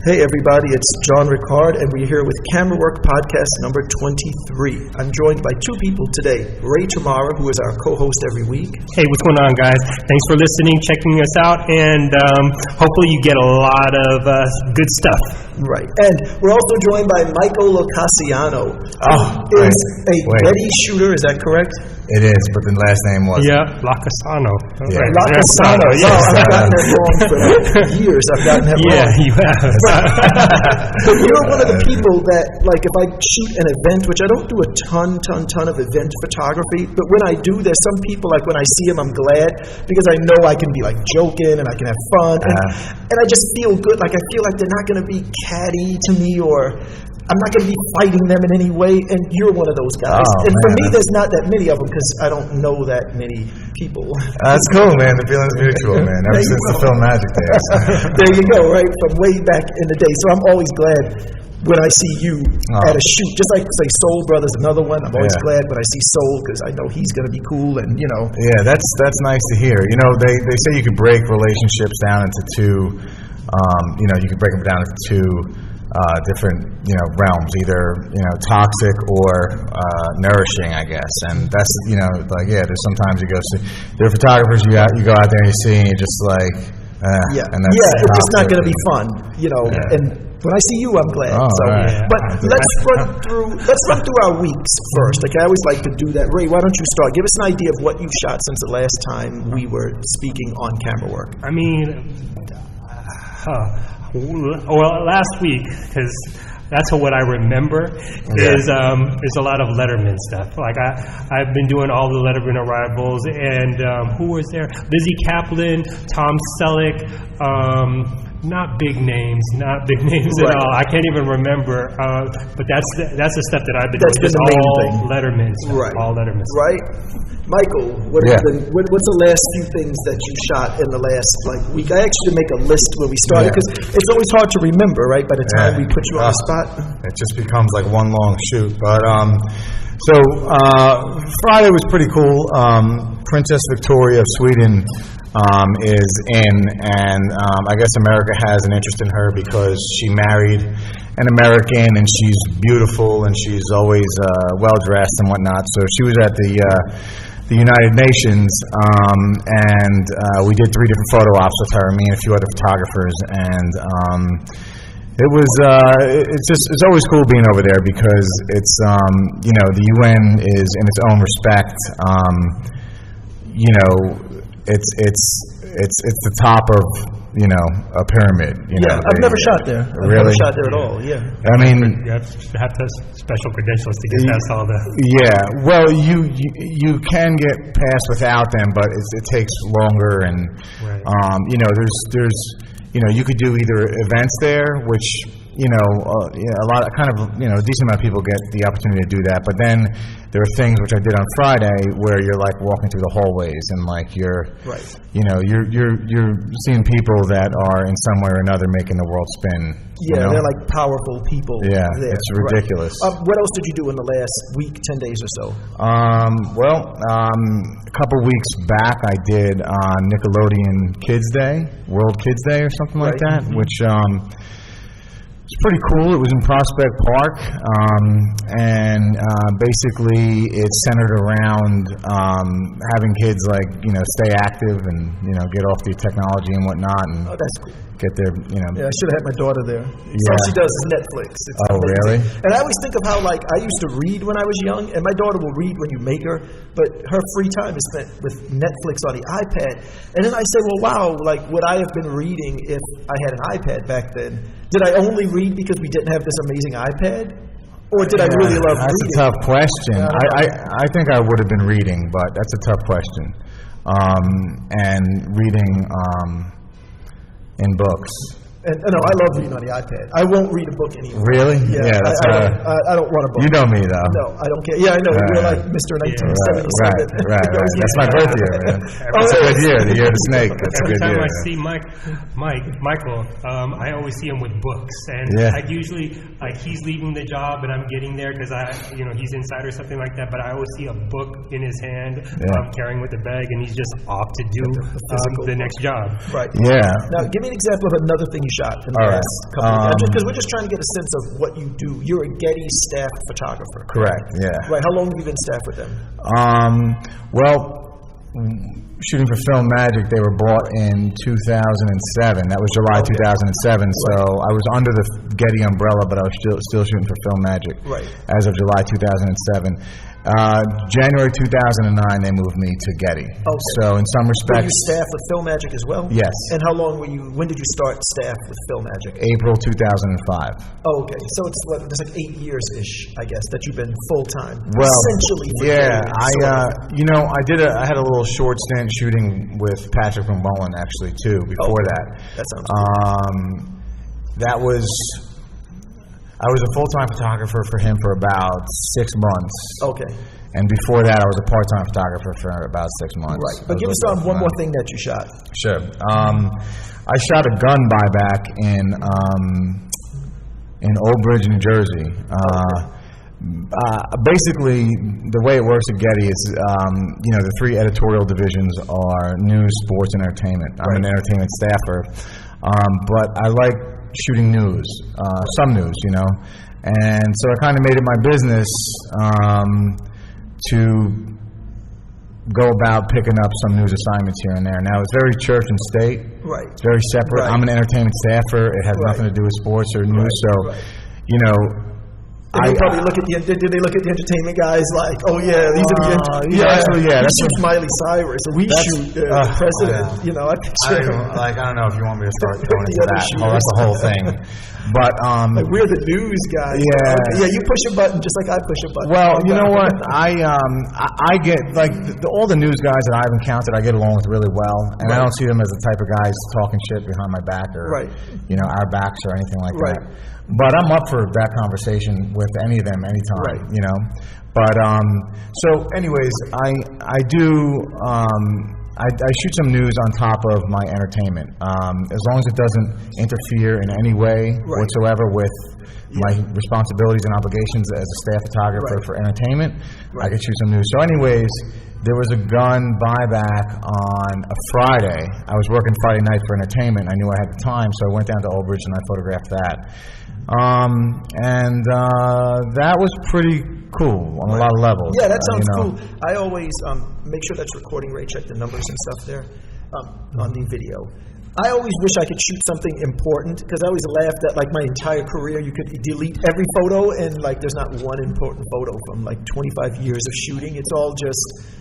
Hey everybody, it's John Ricard, and we're here with Camera Work Podcast number 23. I'm joined by two people today, Ray Tamarra, who is our co-host every week. Hey, what's going on, guys? Thanks for listening, checking us out, and hopefully you get a lot of good stuff. Right, and we're also joined by Michael Loccisano, who is a Getty shooter, is that correct? It is, but the last name was... Yeah, Loccisano. Yeah. Right. Loccisano, yes. I've gotten that wrong for years. I've gotten that wrong. Yeah, you have. But you're one of the people that, like, if I shoot an event, which I don't do a ton of event photography, but when I do, there's some people, like, when I see them, I'm glad, because I know I can be, like, joking, and I can have fun, and I just feel good. Like, I feel like they're not going to be catty to me, or I'm not going to be fighting them in any way, and you're one of those guys. And for me, there's not that many of them, because I don't know that many people. That's cool, man. The feeling's mutual, man. Ever since the film Magic Days. There you go, right? From way back in the day. So I'm always glad when I see you at a shoot. Just like, say, Soul Brothers, another one. I'm always glad when I see Soul, because I know he's going to be cool, and, you know. Yeah, that's nice to hear. You know, they say you could break relationships down into two, you could break them down into two different, realms, either, toxic or nourishing, I guess. And that's, there's sometimes you go see, there are photographers you go out there and you see, and you're just like, and that's it's just not going to be fun, and when I see you, I'm glad. But let's run through our weeks first. Like, I always like to do that. Ray, why don't you start? Give us an idea of what you shot since the last time we were speaking on Camera Work. I mean, well, last week, because that's what I remember, is a lot of Letterman stuff. Like, I've been doing all the Letterman arrivals, and who was there? Lizzie Kaplan, Tom Selleck, not big names at all. I can't even remember. But that's the stuff that I've been doing. That's been the main thing. Letterman stuff. Right. All Letterman stuff. Right. Michael, what's the last few things that you shot in the last week? I actually make a list when we started, because it's always hard to remember, right? By the time we put you on the spot, it just becomes like one long shoot. But so Friday was pretty cool. Princess Victoria of Sweden is in, and I guess America has an interest in her because she married an American, and she's beautiful, and she's always well dressed and whatnot. So she was at the United Nations, and we did 3 different photo ops with her, me and a few other photographers, and it's always cool being over there, because it's the UN is in its own respect, it's the top of a pyramid. I've never shot there. I've never shot there at all. Yeah. I mean, you have to have special credentials to get past all that. Yeah. Well, you can get past without them, but it takes longer, and there's you could do either events there, which a decent amount of people get the opportunity to do that. But then there are things which I did on Friday where you're like walking through the hallways, and like you're seeing people that are in some way or another making the world spin. Yeah, they're like powerful people. Yeah, there. It's ridiculous. What else did you do in the last week, 10 days or so? A couple weeks back, I did Nickelodeon Kids Day, World Kids Day, or something like that, which it's pretty cool. It was in Prospect Park, and basically it's centered around having kids stay active and get off the technology and whatnot, and that's cool. Get their Yeah, I should have had my daughter there. Yeah. All she does is Netflix. It's amazing. Really? And I always think of how I used to read when I was young, and my daughter will read when you make her, but her free time is spent with Netflix on the iPad. And then I say, well, wow, would I have been reading if I had an iPad back then? Did I only read because we didn't have this amazing iPad? Or did I really love reading? That's a tough question. I think I would have been reading, but that's a tough question. And reading in books. And no, I love reading on the iPad. I won't read a book anymore. Really? Yeah, I don't want a book. You know me, though. No, I don't care. Yeah, I know. You're like Mr. 1977. Right. That's my birth year, man. It's a good year, the year of the snake. That's a good year. Every time I see Michael, I always see him with books. And I usually, he's leaving the job and I'm getting there because he's inside or something like that, but I always see a book in his hand, carrying with the bag, and he's just off to do the next job. Right. Yeah. Now, give me an example of another thing you shot in the last couple of years? Because we're just trying to get a sense of what you do. You're a Getty staff photographer. Correct, yeah. Right, how long have you been staff with them? Well, shooting for Film Magic, they were bought in 2007. That was July 2007. So I was under the Getty umbrella, but I was still shooting for Film Magic as of July 2007. January 2009, they moved me to Getty. Okay. So in some respects, were you staff with Film Magic as well? Yes. And how long were you? When did you start staff with Film Magic? April 2005. Oh, okay. So it's like 8 years ish, I guess, that you've been full time. Well, essentially. Yeah, I had a little short stint shooting with Patrick McMullen actually too. Before that. That sounds good. I was a full-time photographer for him for about 6 months. Okay. And before that, I was a part-time photographer for about 6 months. Right. But give us one more thing that you shot. Sure. I shot a gun buyback in Old Bridge, New Jersey. Basically, the way it works at Getty is, the 3 editorial divisions are news, sports, and entertainment. I'm an entertainment staffer, but I like shooting news, some news, and so I kind of made it my business to go about picking up some news assignments here and there. Now, it's very church and state. Right. It's very separate. I'm an entertainment staffer. It has nothing to do with sports or news, They probably look at did they look at the entertainment guys like, oh yeah, these are the we shoot Miley Cyrus, and we shoot the president. I don't know if you want me to start going into that. That's the whole thing. But we're the news guys. Yeah, you push a button just like I push a button. Well, you know what? I get all the news guys that I've encountered, I get along with really well, and I don't see them as the type of guys talking shit behind my back or our backs or anything like that. But I'm up for that conversation with any of them anytime, But so, anyways, I shoot some news on top of my entertainment, as long as it doesn't interfere in any way whatsoever with my responsibilities and obligations as a staff photographer for entertainment. I could shoot some news. So, anyways, there was a gun buyback on a Friday. I was working Friday night for entertainment. I knew I had the time, so I went down to Old Bridge and I photographed that. That was pretty cool on a lot of levels. Yeah, that sounds cool. I always make sure that's recording rate, check the numbers and stuff there on the video. I always wish I could shoot something important, because I always laughed at my entire career. You could delete every photo and there's not one important photo from 25 years of shooting. It's all just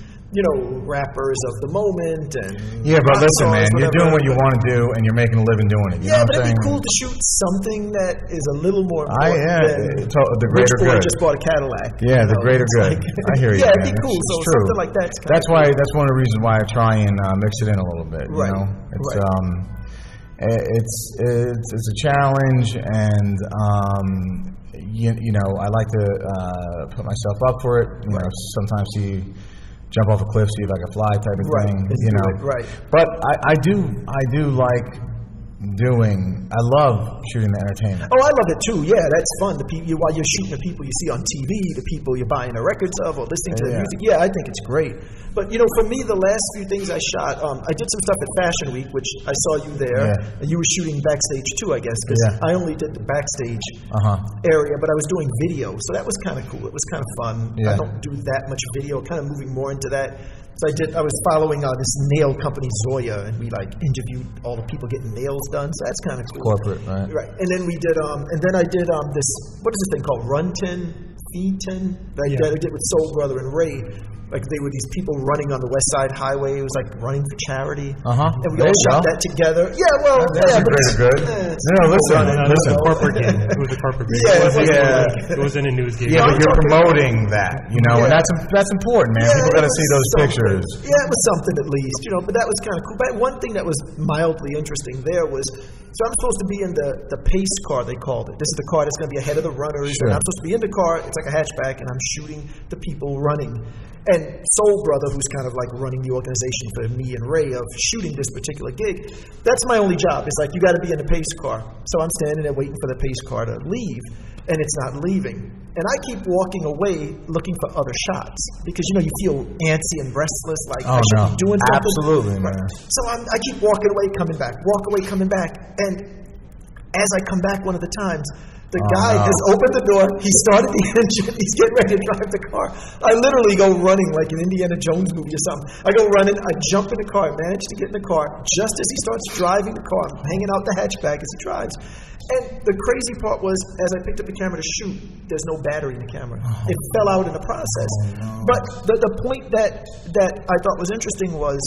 rappers of the moment and but listen, man, you're doing what you want to do and you're making a living doing it. You know what I'm saying? It'd be cool to shoot something that is a little more the important greater good. Just bought a Cadillac. Yeah, the greater good. I hear you. Yeah, it'd be cool. It's so true. Something like that's that's why. That's one of the reasons why I try and mix it in a little bit. It's a challenge, and I like to put myself up for it. Sometimes jump off a cliff, see if I can fly type of thing, But I do like I love shooting the entertainment. Oh, I love it too. Yeah, that's fun. While you're shooting the people you see on TV, the people you're buying the records of or listening to the music. Yeah, I think it's great. But for me, the last few things I shot, I did some stuff at Fashion Week, which I saw you there, and you were shooting backstage too, I guess, because I only did the backstage area, but I was doing video, so that was kind of cool. It was kind of fun. I don't do that much video, kind of moving more into that. So I was following this nail company, Zoya, and we interviewed all the people getting nails done. So that's kind of cool. Corporate, right? Right. And then we did, and then I did this. What is this thing called? Run-tin, Fee-tin? That I did with Soul Brother and Ray. They were these people running on the West Side Highway. It was running for charity. And we all shot that together. Yeah, well, that's greater good. Listen, corporate gig. It was a corporate gig. It wasn't a news gig. Yeah, but you're promoting that, and that's important, man. People got to see those pictures. Yeah, it was something at least, But that was kind of cool. But one thing that was mildly interesting there was, so I'm supposed to be in the pace car, they called it. This is the car that's going to be ahead of the runners. And I'm supposed to be in the car. It's like a hatchback, and I'm shooting the people running. And Soul Brother, who's kind of running the organization for me and Ray of shooting this particular gig, that's my only job. It's you got to be in the pace car. So I'm standing there waiting for the pace car to leave, and it's not leaving. And I keep walking away looking for other shots because, you feel antsy and restless, I should be doing something. Absolutely, man. So I keep walking away, coming back, walk away, coming back. And as I come back one of the times, the guy has opened the door, he started the engine, he's getting ready to drive the car. I literally go running like an Indiana Jones movie or something. I go running, I jump in the car, manage to get in the car. Just as he starts driving the car, I'm hanging out the hatchback as he drives. And the crazy part was, as I picked up the camera to shoot, there's no battery in the camera. It fell out in the process. But the point that I thought was interesting was,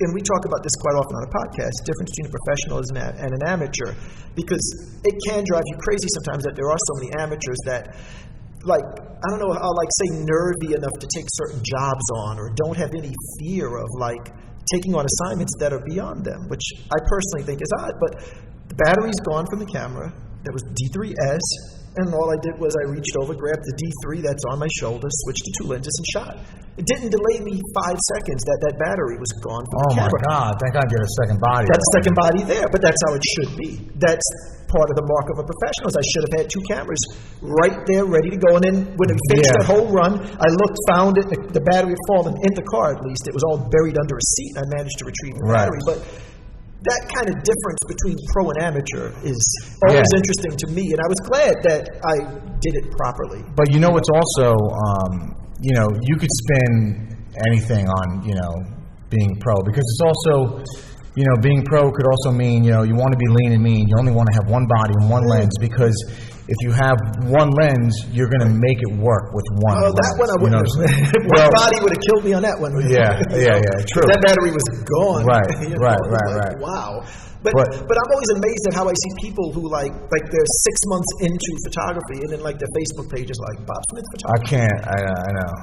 and we talk about this quite often on a podcast, the difference between a professional and an amateur, because it can drive you crazy sometimes that there are so many amateurs that, like, I don't know, are like, say, nervy enough to take certain jobs on, or don't have any fear of, like, taking on assignments that are beyond them, which I personally think is odd. But the battery's gone from the camera. That was D3S, and all I did was I reached over, grabbed the D3 that's on my shoulder, switched to 2 lenses, and shot. It didn't delay me 5 seconds that battery was gone from the camera. Oh my God, thank God you had a second body. That's a second body there, but that's how it should be. That's part of the mark of a professional. I should have had 2 cameras right there ready to go, and then when we finished that whole run, I looked, found it, the battery had fallen in the car at least. It was all buried under a seat, and I managed to retrieve the battery. But that kind of difference between pro and amateur is always interesting to me, and I was glad that I did it properly. But you know, it's also, you know, you could spin anything on, you know, being pro, because it's also, you know, being pro could also mean, you know, you want to be lean and mean. You only want to have one body and one lens, because if you have one lens, you're going to make it work with one lens. That one I wouldn't have. One body would have killed me on that one. Yeah, true. That battery was gone. Right. Wow. But I'm always amazed at how I see people who like they're 6 months into photography, and then like their Facebook page is like Bob Smith Photography. I know.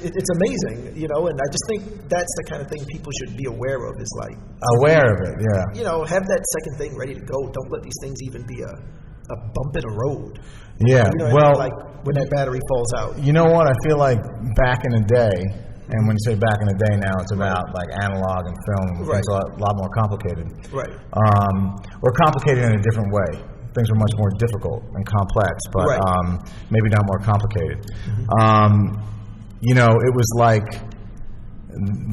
It's amazing, you know, and I just think that's the kind of thing people should be aware of. Is like aware of it, yeah. You know, have that second thing ready to go. Don't let these things even be a bump in a road. Yeah, you know, well, like when that battery falls out. You know what? I feel like back in the day, and when you say back in the day now, it's about like analog and film. It's a lot more complicated. Right. Or complicated in a different way. Things were much more difficult and complex, but maybe not more complicated. You know, it was like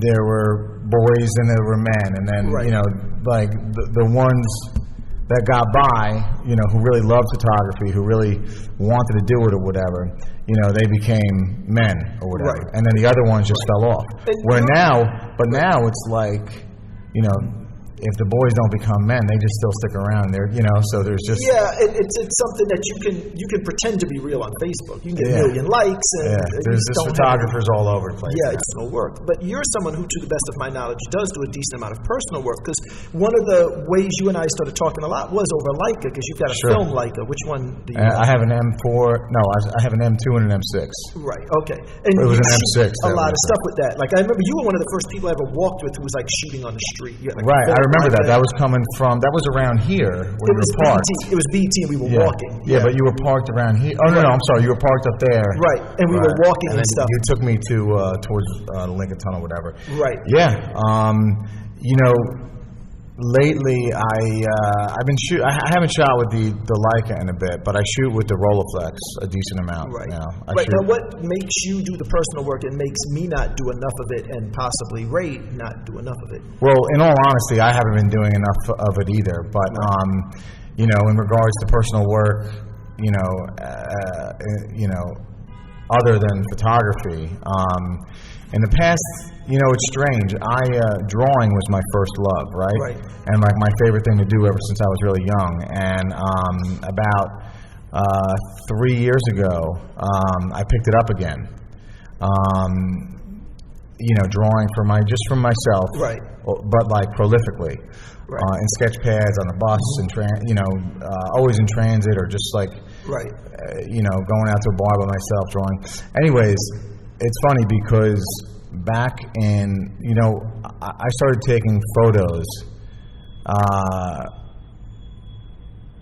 there were boys and there were men, and then you know, like the ones that got by, you know, who really loved photography, who really wanted to do it or whatever, you know, they became men or whatever. And then the other ones just fell off. Now it's like, you know, if the boys don't become men, they just still stick around there, you know, so there's just... Yeah, it's something that you can pretend to be real on Facebook. You can get a million likes. And there's photographers all over the place. Yeah, it's no work. But you're someone who, to the best of my knowledge, does do a decent amount of personal work, because one of the ways you and I started talking a lot was over Leica, because you've got a film Leica. Which one do you have? I have an M4. No, I have an M2 and an M6. Right, okay. And it was an M6. A lot of stuff with that. Like, I remember you were one of the first people I ever walked with who was, like, shooting on the street. Right, I remember that. That was coming from, that was around here where you were parked. It was BT and we were walking. Yeah, but you were parked around here. Oh, no, I'm sorry. You were parked up there. Right, and we were walking and stuff. You took me to towards Lincoln Tunnel, whatever. Right. Yeah. You know, lately I've been I haven't shot with the Leica in a bit, but I shoot with the Rolleiflex a decent amount now. Now, what makes you do the personal work and makes me not do enough of it, and possibly Ray not do enough of it? Well, in all honesty, I haven't been doing enough of it either. But you know, in regards to personal work, you know, other than photography, in the past, you know, it's strange. Drawing was my first love, right? And like my favorite thing to do ever since I was really young. And about 3 years ago, I picked it up again. You know, drawing for myself, but like prolifically, in sketch pads, on the bus, and you know, always in transit, or just like, you know, going out to a bar by myself drawing. Anyways, it's funny because back in, you know, I started taking photos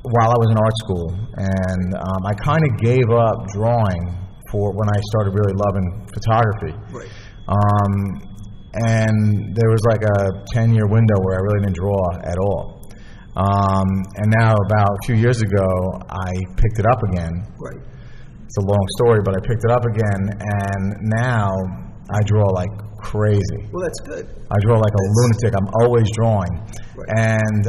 while I was in art school, and I kind of gave up drawing for when I started really loving photography. And there was like a 10-year window where I really didn't draw at all. And now, about a few years ago, I picked it up again. It's a long story, but I picked it up again, and now I draw like crazy. Well, that's good. I draw like a lunatic. I'm always drawing. And,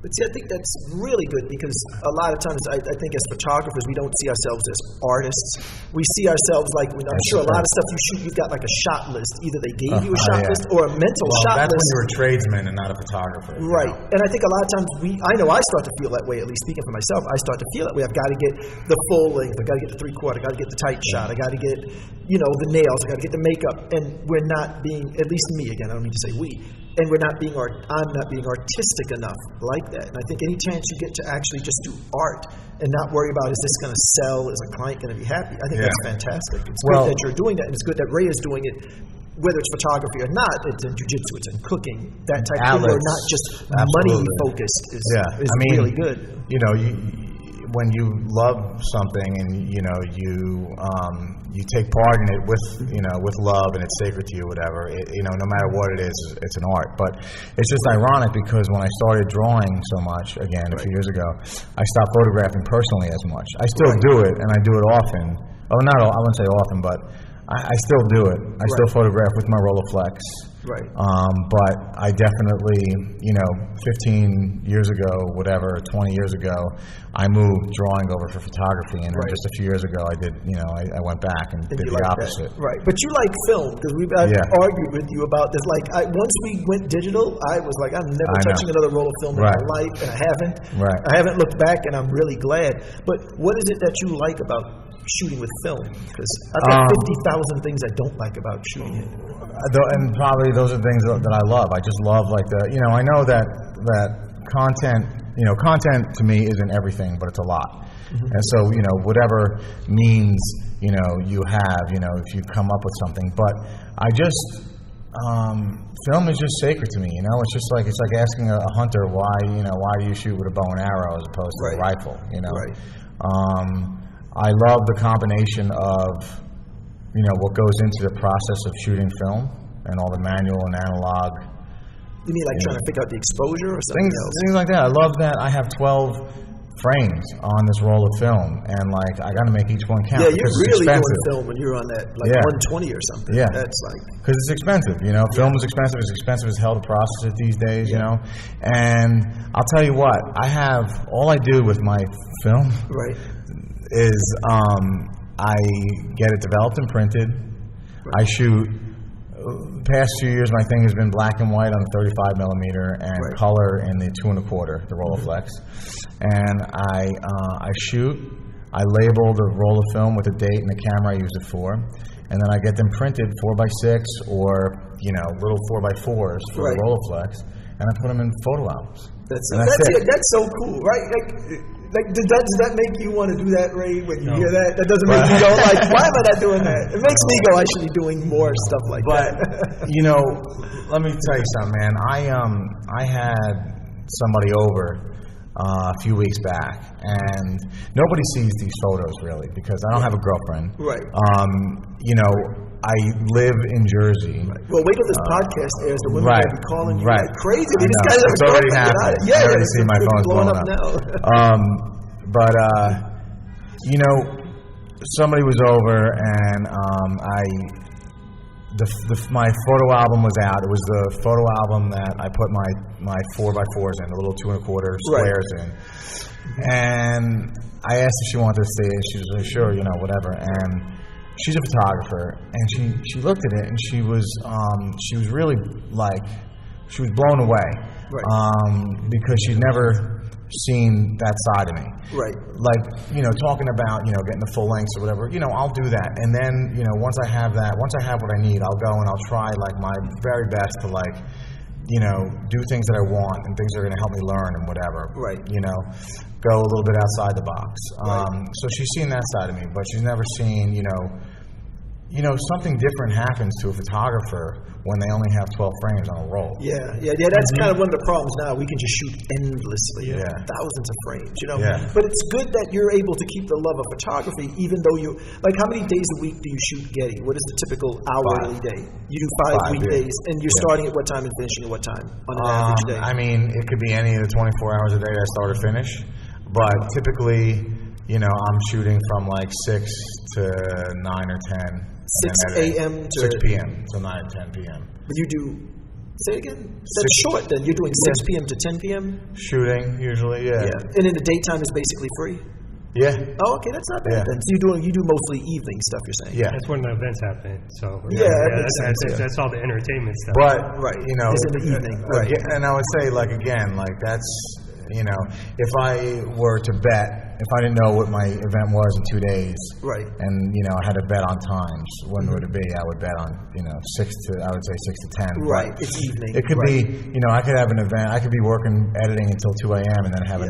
But see, I think that's really good because a lot of times I think as photographers, we don't see ourselves as artists. We see ourselves like, I'm sure a lot of stuff you shoot, you've got like a shot list. Either they gave you a shot list or a mental shot that's list. When you're a tradesman and not a photographer. Right. And I think a lot of times I know I start to feel that way, at least speaking for myself. I start to feel that way. I've got to get the full length. I've got to get the 3/4. I've got to get the tight shot. I got to get, the nails. I got to get the makeup. And we're not being, at least me, again, I don't mean to say we, and I'm not being artistic enough like that. And I think any chance you get to actually just do art and not worry about, is this going to sell? Is a client going to be happy? I think that's fantastic. It's good that you're doing that, and it's good that Ray is doing it. Whether it's photography or not, it's in jiu-jitsu, it's in cooking, that type of thing, or not just money-focused is really good. When you love something and you take part in it with love and it's sacred to you, whatever, no matter what it is, it's an art. But it's just ironic because when I started drawing so much again a few years ago, I stopped photographing personally as much. I still do it, and I do it often. I wouldn't say often, but I still do it. I still photograph with my Rolleiflex. Right. But I definitely, 15 years ago, 20 years ago, I moved drawing over for photography, and then just a few years ago, I did, I went back and did the opposite. Right. But you like film, because we've argued with you about this. Like, once we went digital, I was like, I'm never touching another roll of film in my life, and I haven't. Right. I haven't looked back, and I'm really glad. But what is it that you like about shooting with film? Because I've got 50,000 things I don't like about shooting it. And probably those are things that I love. I just love I know that content, content to me isn't everything, but it's a lot. Mm-hmm. And so, whatever means, you have, if you come up with something. But I just, film is just sacred to me, It's just like, it's like asking a hunter why do you shoot with a bow and arrow as opposed to a rifle, Right. I love the combination of, what goes into the process of shooting film and all the manual and analog. You mean like trying to figure out the exposure or something else? Things like that. I love that I have 12 frames on this roll of film, and I got to make each one count. Yeah, you're really doing film when you're on that 120 or something. Yeah, that's because it's expensive. Film is expensive. It's expensive as hell to process it these days. And I'll tell you what, all I do with my film is I get it developed and printed. I shoot. The past few years, my thing has been black and white on the 35 millimeter and color in the 2 1/4, the Rolleiflex. And I shoot. I label the roll of film with the date and the camera I use it for, and then I get them printed 4x6 or little 4x4s for the Rolleiflex, and I put them in photo albums. That's so cool, right? Does that make you want to do that, Ray, when you hear that? That doesn't make you go why am I not doing that? It makes me go, I should be doing more stuff like that. Let me tell you something, man. I had somebody over a few weeks back, and nobody sees these photos really because I don't have a girlfriend. Right. I live in Jersey. Well, wait till this podcast airs. The women will be calling you like crazy. These guys are already happening. I already see my phone's blowing up now. Somebody was over, and my photo album was out. It was the photo album that I put my 4x4s in, the little 2 1/4 squares in. And I asked if she wanted to see it. She was like, sure, whatever. And she's a photographer, and she looked at it, and she was really she was blown away, because she'd never seen that side of me. Right. Talking about, getting the full lengths or whatever, I'll do that. And then, once I have what I need, I'll go and I'll try my very best to do things that I want and things that are going to help me learn and whatever. Right. Go a little bit outside the box. So she's seen that side of me, but she's never seen, something different happens to a photographer when they only have 12 frames on a roll. Yeah. That's kind of one of the problems now. We can just shoot endlessly, thousands of frames, Yeah. But it's good that you're able to keep the love of photography, even though how many days a week do you shoot Getty? What is the typical hourly day? You do 5 weekdays, and you're starting at what time and finishing at what time on an average day? I mean, it could be any of the 24 hours a day I start or finish, but typically, I'm shooting from 6 to 9 or 10. 6 a.m. to 6 p.m. to 9 or 10 p.m. But you do Say it again. That's short. Then you're doing 6 p.m. to 10 p.m. Shooting usually, yeah. And in the daytime is basically free. Yeah. Oh, okay, that's not bad then. So you do mostly evening stuff. You're saying. Yeah. That's when the events happen. So That's all the entertainment stuff. But it's in the evening. Right. And I would say again, that's if I were to bet, if I didn't know what my event was in 2 days, right, and I had to bet on times, when would it be? I would bet on 6 to 10. Right, it's evening. It could be I could have an event. I could be working editing until 2 a.m. and then have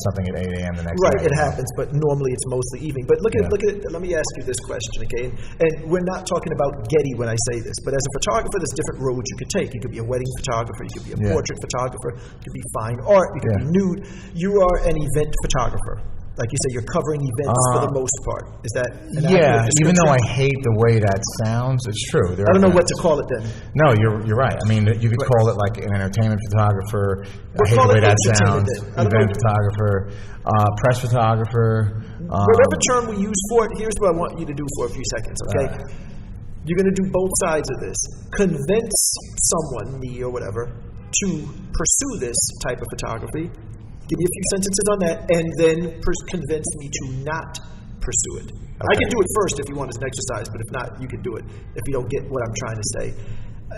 something at 8 a.m. the next day. Right, it happens, but normally it's mostly evening. But look at it. Let me ask you this question, okay? And we're not talking about Getty when I say this, but as a photographer, there's different roads you could take. You could be a wedding photographer. You could be a portrait photographer. You could be fine art. You could be nude. You are an event photographer. Like you say, you're covering events for the most part. Is that an accurate description? Even though I hate the way that sounds, it's true. I don't know what to call it then. No, you're right. I mean, you could call it like an entertainment photographer. I hate the way that sounds. Event photographer, press photographer. Whatever term we use for it, here's what I want you to do for a few seconds, okay? You're going to do both sides of this. Convince someone, me or whatever, to pursue this type of photography. Give me a few sentences on that, and then convince me to not pursue it. Okay. I can do it first if you want as an exercise, but if not, you can do it if you don't get what I'm trying to say.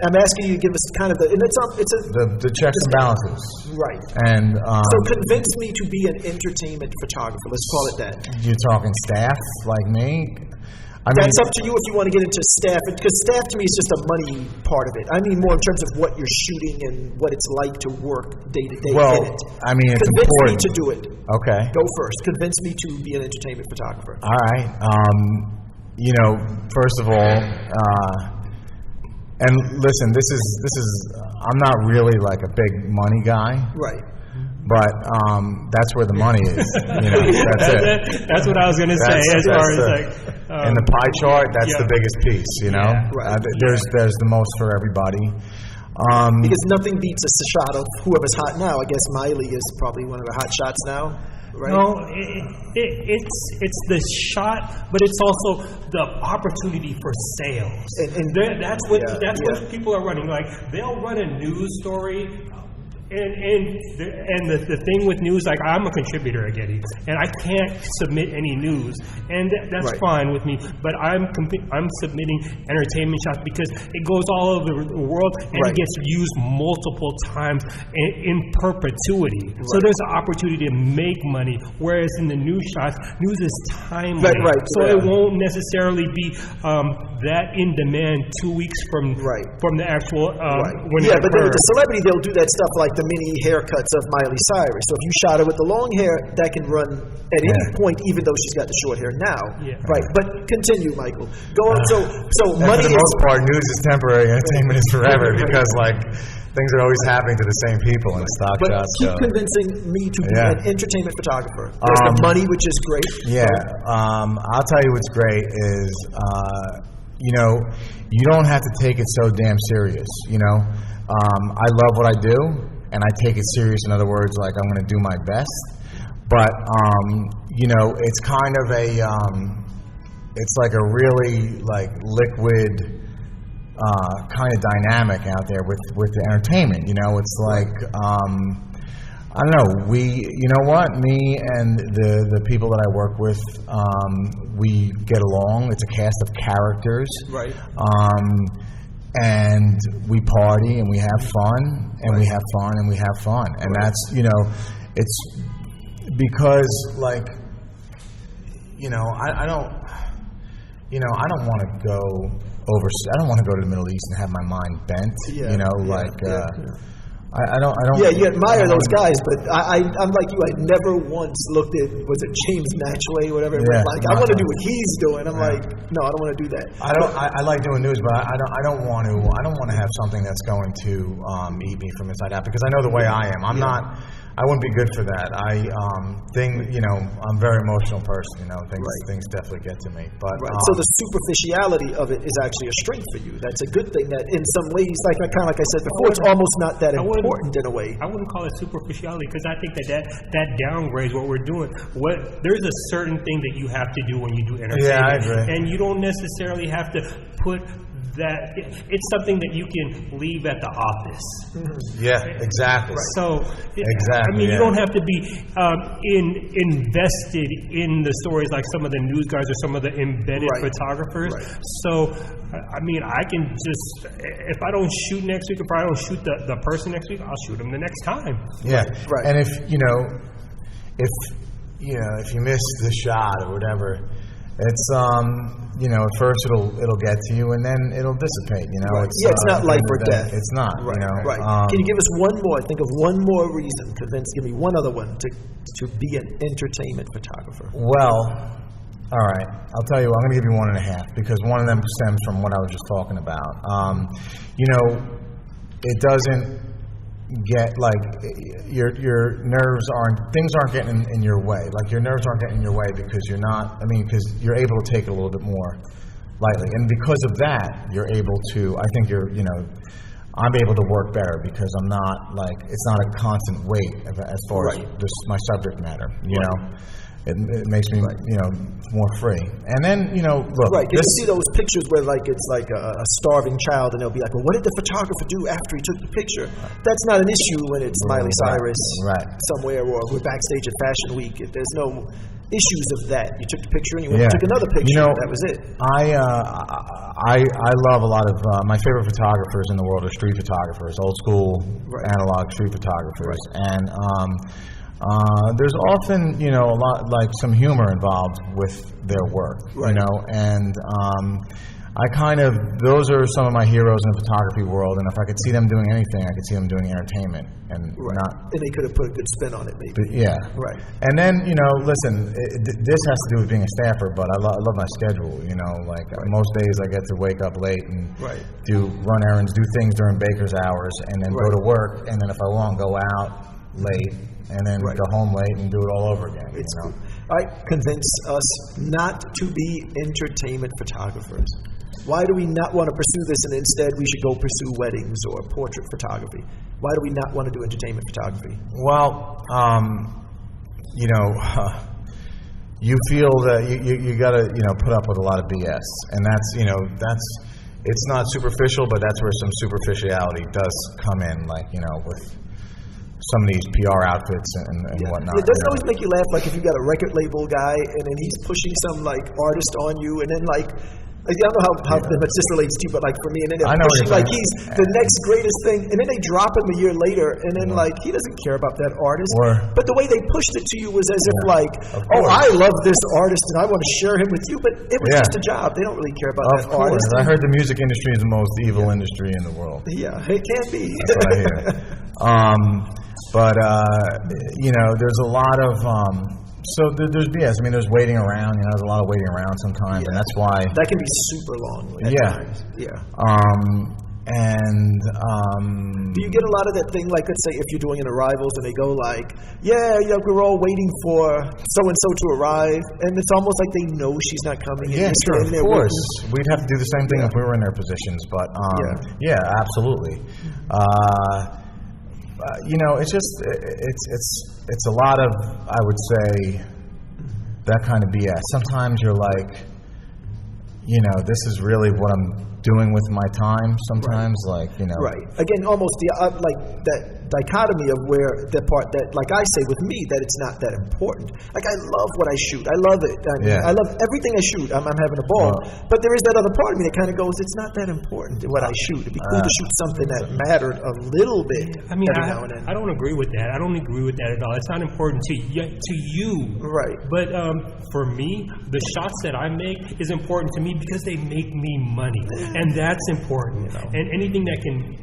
I'm asking you to give us kind of the checks and balances. Right. And so convince me to be an entertainment photographer. Let's call it that. You're talking staff like me? That's up to you if you want to get into staff, because staff to me is just a money part of it. I mean more in terms of what you're shooting and what it's like to work day to day in it. I mean, it's convince important. me to do it. Okay. Go first. Convince me to be an entertainment photographer. All right. First of all, and listen, this is I'm not really like a big money guy. Right. But that's where the money is. That's it. That's what I was going to say. As far as in the pie chart, that's the biggest piece. Right. There's the most for everybody. Because nothing beats a shot of whoever's hot now. I guess Miley is probably one of the hot shots now. Right? No, it's the shot, but it's also the opportunity for sales. And that's what people are running. Like they'll run a news story. And the thing with news, like I'm a contributor at Getty, and I can't submit any news, and that's fine with me. But I'm submitting entertainment shots because it goes all over the world and it gets used multiple times in perpetuity. Right. So there's an opportunity to make money. Whereas in the news shots, news is timely, so it won't necessarily be that in demand 2 weeks from the actual when it but then with the celebrity, they'll do that stuff like the mini haircuts of Miley Cyrus. So if you shot her with the long hair, that can run at any point, even though she's got the short hair now. Yeah. Right. But continue, Michael. Go on. So money for the most part, news is temporary, entertainment is forever because things are always happening to the same people in the stock shots. Keep convincing me to be an entertainment photographer. There's the money, which is great. Yeah. I'll tell you what's great is, you don't have to take it so damn serious. I love what I do. And I take it serious. In other words, like I'm going to do my best. But it's kind of it's like a really like liquid kind of dynamic out there with the entertainment. It's like I don't know. Me and the people that I work with, we get along. It's a cast of characters. Right. And we party and we have fun and we have fun and we have fun. And that's, it's because I don't want to go I don't want to go to the Middle East and have my mind bent, I don't. Yeah, you admire those guys, but I'm like you. I never once looked at James Matchway, whatever. I want to do what he's doing. I'm like, no, I don't want to do that. I like doing news, but I don't want to have something that's going to eat me from inside out because I know the way I am. I'm not. I wouldn't be good for that. I'm a very emotional person. Things definitely get to me. But so the superficiality of it is actually a strength for you. That's a good thing. That in some ways, like I said before, it's almost not that important in a way. I wouldn't call it superficiality because I think that downgrades what we're doing. There's a certain thing that you have to do when you do entertainment, I agree. And you don't necessarily have to put that it's something that you can leave at the office. Yeah, exactly. So, exactly. I mean, you don't have to be invested in the stories like some of the news guys or some of the embedded photographers. So, I mean, I can just, if I don't shoot next week, if I don't shoot the person next week, I'll shoot them the next time. Yeah, and if you miss the shot or whatever, it's at first it'll get to you and then it'll dissipate. It's not life or death. It's not. Can you give us one more? Think of one more reason. Give me one other one to be an entertainment photographer. Well, all right. I'll tell you what, I'm going to give you 1.5 because one of them stems from what I was just talking about. It doesn't get like your nerves things aren't getting in your way. Like your nerves aren't getting in your way because because you're able to take it a little bit more lightly, and because of that, you're able to. I think I'm able to work better because I'm not like it's not a constant weight as far as my subject matter. It makes me, more free. And then, look. Right, you see those pictures where, it's like a starving child, and they'll be like, well, what did the photographer do after he took the picture? That's not an issue when it's Miley Cyrus somewhere, or we're backstage at Fashion Week. If there's no issues of that. You took the picture, and you took another picture, that was it. I love a lot of, my favorite photographers in the world are street photographers, old school, analog street photographers. And, there's often, a lot like some humor involved with their work, and those are some of my heroes in the photography world, and if I could see them doing anything, I could see them doing entertainment and not. And they could have put a good spin on it, maybe. But And then, listen, this has to do with being a staffer, but I love my schedule, most days I get to wake up late and run errands, do things during baker's hours, and then go to work, and then if I want, go out late, and then go home late and do it all over again. Cool. All right, convince us not to be entertainment photographers. Why do we not want to pursue this, and instead we should go pursue weddings or portrait photography? Why do we not want to do entertainment photography? Well, you feel that you got to put up with a lot of BS, and that's it's not superficial, but that's where some superficiality does come in, with some of these PR outfits and whatnot. It doesn't always make you laugh, like if you got a record label guy and then he's pushing some artist on you, and then I don't know how much this relates to you, but for me, and then they're pushing he's the next greatest thing, and then they drop him a year later, and then he doesn't care about that artist. But the way they pushed it to you was as if I love this artist and I want to share him with you, but it was just a job. They don't really care about that artist. I heard the music industry is the most evil industry in the world. Yeah, it can be. That's what I hear. But there's a lot of there's BS. I mean, there's waiting around. There's a lot of waiting around sometimes, and that's why that can be super long. At times. Do you get a lot of that thing? Let's say if you're doing an arrivals and they go we're all waiting for so and so to arrive, and it's almost like they know she's not coming. Yeah, sure, of course. We'd have to do the same thing if we were in their positions, but absolutely. It's just it's a lot of, I would say, that kind of BS. Sometimes you're like, this is really what I'm doing with my time. Sometimes, Again, almost that dichotomy of where the part that, I say with me, that it's not that important. I love what I shoot. I love it. I love everything I shoot. I'm having a ball. But there is that other part of me that kind of goes, it's not that important what I shoot. It'd be cool to shoot something that mattered a little bit. I mean, every now and then. I don't agree with that. I don't agree with that at all. It's not important to you. Right. But for me, the shots that I make is important to me because they make me money. And that's important. And anything that can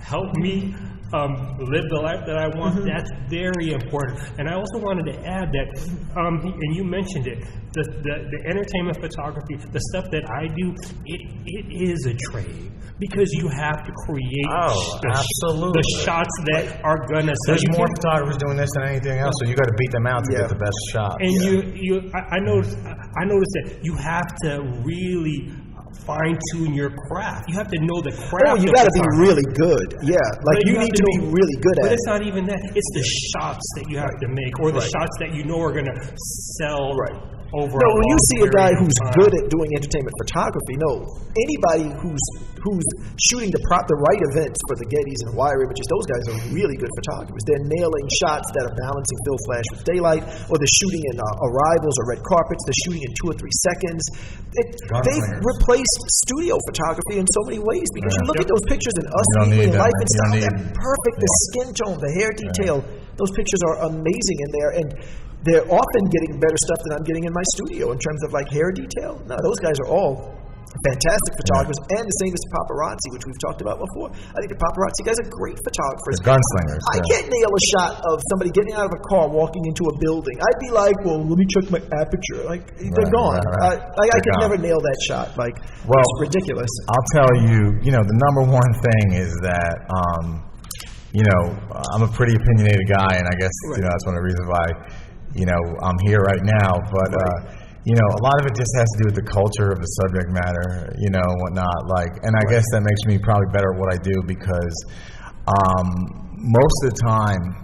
help me live the life that I want, that's very important. And I also wanted to add that, and you mentioned it, the entertainment photography, the stuff that I do, it is a trade. Because you have to create the shots that are going to... There's more photographers doing this than anything else, so you got to beat them out to get the best shot. And I noticed that you have to really fine-tune your craft. You have to know the craft. You got to be really good. Yeah, you need to be really good at it. But it's not even that. It's the shots that you have to make, or the shots that are going to sell over. No, when you see a guy who's good at doing entertainment photography, anybody who's shooting the right events for the Gettys and wire images, those guys are really good photographers. They're nailing shots that are balancing fill flash with daylight, or they're shooting in arrivals or red carpets. They're shooting in 2 or 3 seconds. They've replaced studio photography in so many ways, because you look at those pictures in us in life and style, they're perfect. The skin tone, the hair detail, those pictures are amazing in there, and they're often getting better stuff than I'm getting in my studio in terms of like hair detail. No, those guys are all fantastic photographers, and the same as paparazzi, which we've talked about before. I think the paparazzi guys are great photographers. The gunslingers. I can't nail a shot of somebody getting out of a car walking into a building. I'd be like, well, let me check my aperture. Like, they're gone. I could never nail that shot. Like, it's ridiculous. I'll tell you, the number one thing is that, I'm a pretty opinionated guy, and I guess that's one of the reasons why, I'm here right now. But a lot of it just has to do with the culture of the subject matter, and whatnot. And I guess that makes me probably better at what I do, because most of the time,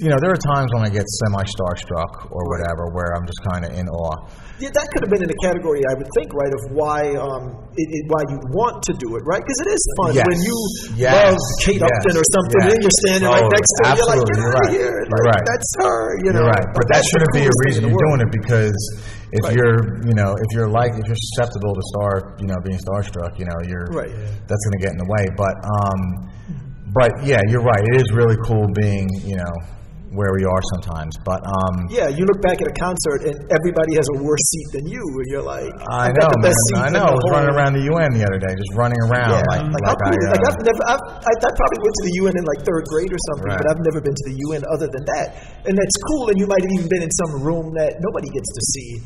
there are times when I get semi-starstruck or whatever, where I'm just kind of in awe. Yeah, that could have been in a category, I would think, right, of why you'd want to do it, right? Because it is fun when you love Kate Upton or something, and then you're standing right next to her, you're like, get out of here. Like, that's her, You're right. But that shouldn't be a reason you're doing it, because if you're susceptible to being starstruck, that's going to get in the way. But yeah, you're right. It is really cool being, where we are sometimes. But you look back at a concert and everybody has a worse seat than you, and you're like, I know, man. I know. I was running around the UN the other day, just running around. I probably went to the UN in like 3rd grade or something, but I've never been to the UN other than that. And that's cool. And you might have even been in some room that nobody gets to see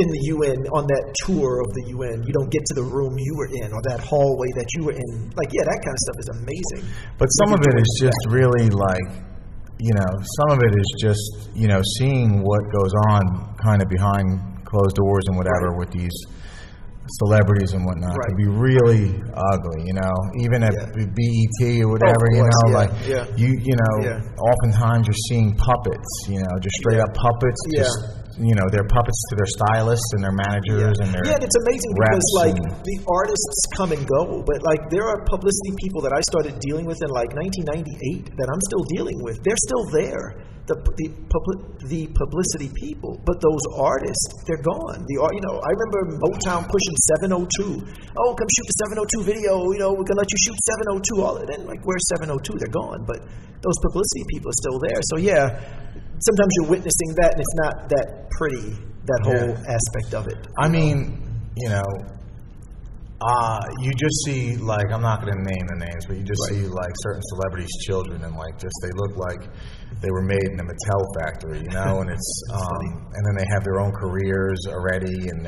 in the UN on that tour of the UN. You don't get to the room you were in or that hallway that you were in. Like, that kind of stuff is amazing. But some of it is just really like, some of it is just, seeing what goes on kind of behind closed doors and whatever with these celebrities and whatnot. It can be really ugly, even at BET or whatever, oftentimes you're seeing puppets, just straight up puppets, they're puppets to their stylists and their managers and their it's amazing because the artists come and go, but there are publicity people that I started dealing with in 1998 that I'm still dealing with. They're still there, the publicity people, but those artists, they're gone. I remember Motown pushing 702. Oh, come shoot the 702 video. We're gonna let you shoot 702. All of it. And where's 702? They're gone, but those publicity people are still there. So sometimes you're witnessing that, and it's not that pretty, that whole aspect of it. I mean, you just see, I'm not going to name the names, but you just see, certain celebrities' children, and, they look like they were made in a Mattel factory, and it's, and then they have their own careers already, and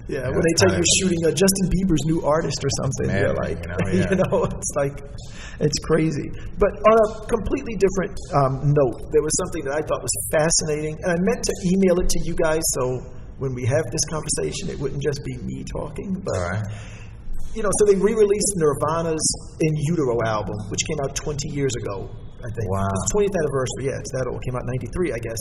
when they tell you you're shooting Justin Bieber's new artist or something, you're like, it's like, it's crazy. But on a completely different note, there was something that I thought was fascinating, and I meant to email it to you guys, so when we have this conversation, it wouldn't just be me talking. But, so they re-released Nirvana's In Utero album, which came out 20 years ago, I think. Wow. It's 20th anniversary, it's that old. It came out in 93, I guess.